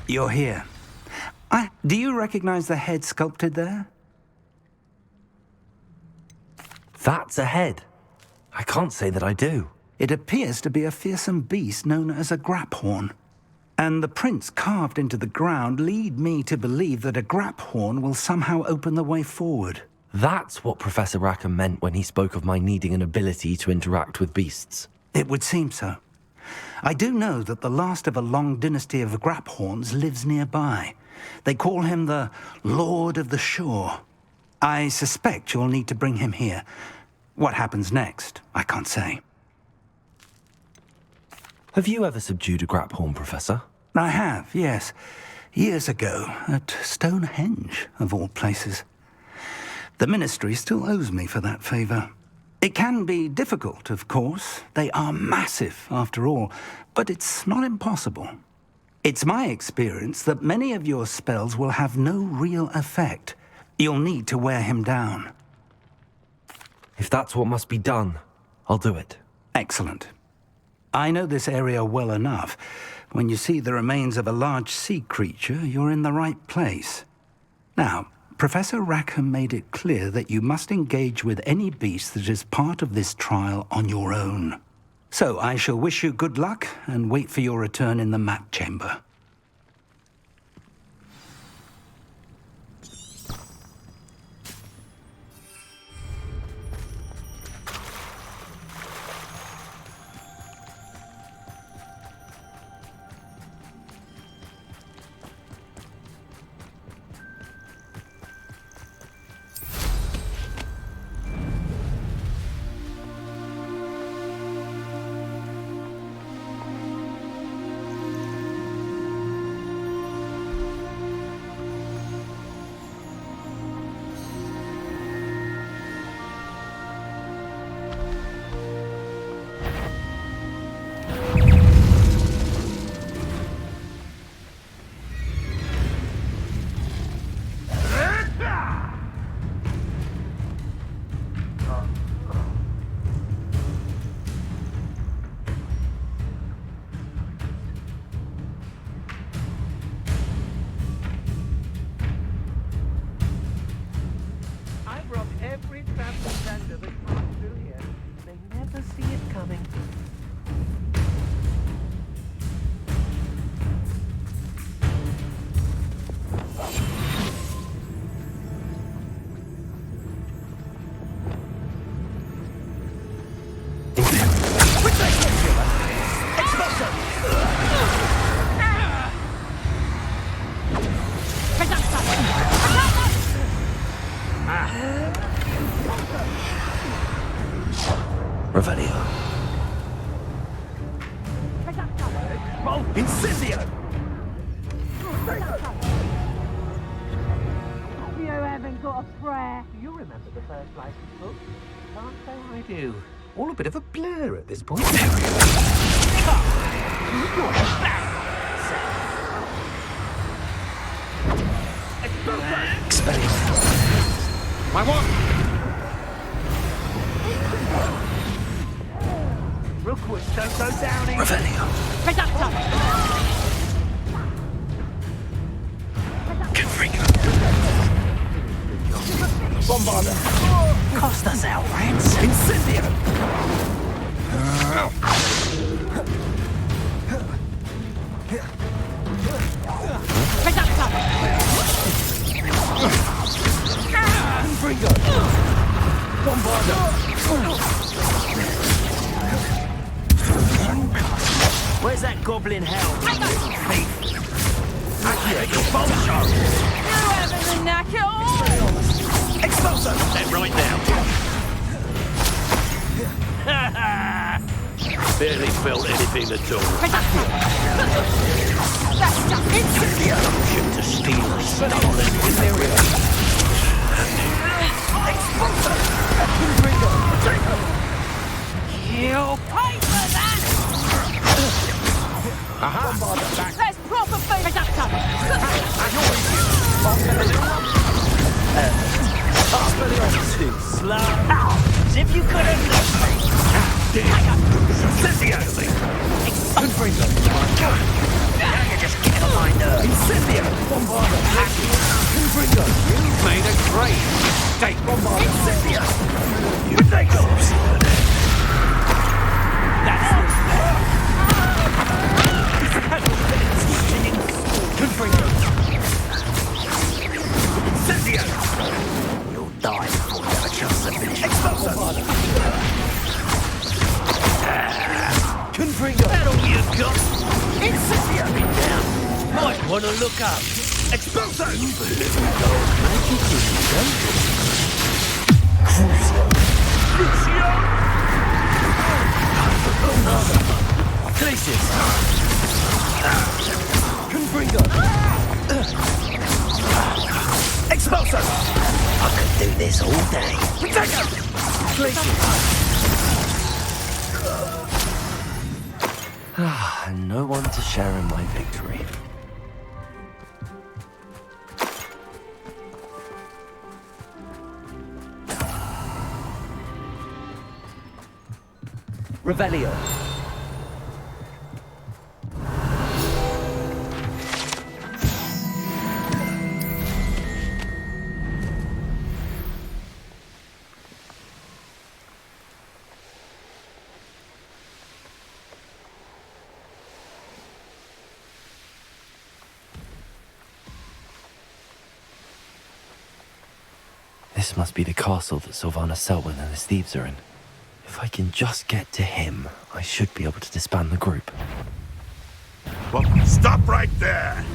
Speaker 11: You're here. Do you recognize the head sculpted there?
Speaker 2: That's a head. I can't say that I do.
Speaker 11: It appears to be a fearsome beast known as a graphorn. And the prints carved into the ground lead me to believe that a grap horn will somehow open the way forward.
Speaker 2: That's what Professor Rackham meant when he spoke of my needing an ability to interact with beasts.
Speaker 11: It would seem so. I do know that the last of a long dynasty of grap horns lives nearby. They call him the Lord of the Shore. I suspect you'll need to bring him here. What happens next, I can't say.
Speaker 2: Have you ever subdued a grap horn, Professor?
Speaker 11: I have, yes. Years ago, at Stonehenge, of all places. The Ministry still owes me for that favour. It can be difficult, of course. They are massive, after all, but it's not impossible. It's my experience that many of your spells will have no real effect. You'll need to wear him down.
Speaker 2: If that's what must be done, I'll do it.
Speaker 11: Excellent. I know this area well enough. When you see the remains of a large sea creature, you're in the right place. Now, Professor Rackham made it clear that you must engage with any beast that is part of this trial on your own. So I shall wish you good luck and wait for your return in the map chamber.
Speaker 12: All a bit of a blur at this point.
Speaker 15: My one! Rookwood, don't go down here! Bombarder! Cost us our friends! Incendio! Bringo! Bombarder! Where's that goblin hell? Expulso!
Speaker 18: You having the knack at all?
Speaker 15: Expulso! That right now. Barely felt anything at all.
Speaker 18: That's just incendio!
Speaker 15: Ship to steal a stolen Imperial. Expulso!
Speaker 18: You'll pay for that! That's proper food!
Speaker 15: Too slow. As if you could have left me. Incendio! Unfriendly. Now you're just getting on my nerves. Incendio! Bombarder! Confringo! You've made a great mistake. Bombarder! Incendio! You take those! That's it. Confringo! Incendio! Might want to look up. Expulso! Crucio! Places! Confringo! Expulso! I could do this all day. Potato! Places!
Speaker 2: And no one to share in my victory.
Speaker 15: Revelio.
Speaker 2: This must be the castle that Sylvanas Selwyn and his thieves are in. If I can just get to him, I should be able to disband the group.
Speaker 4: Well, stop right there!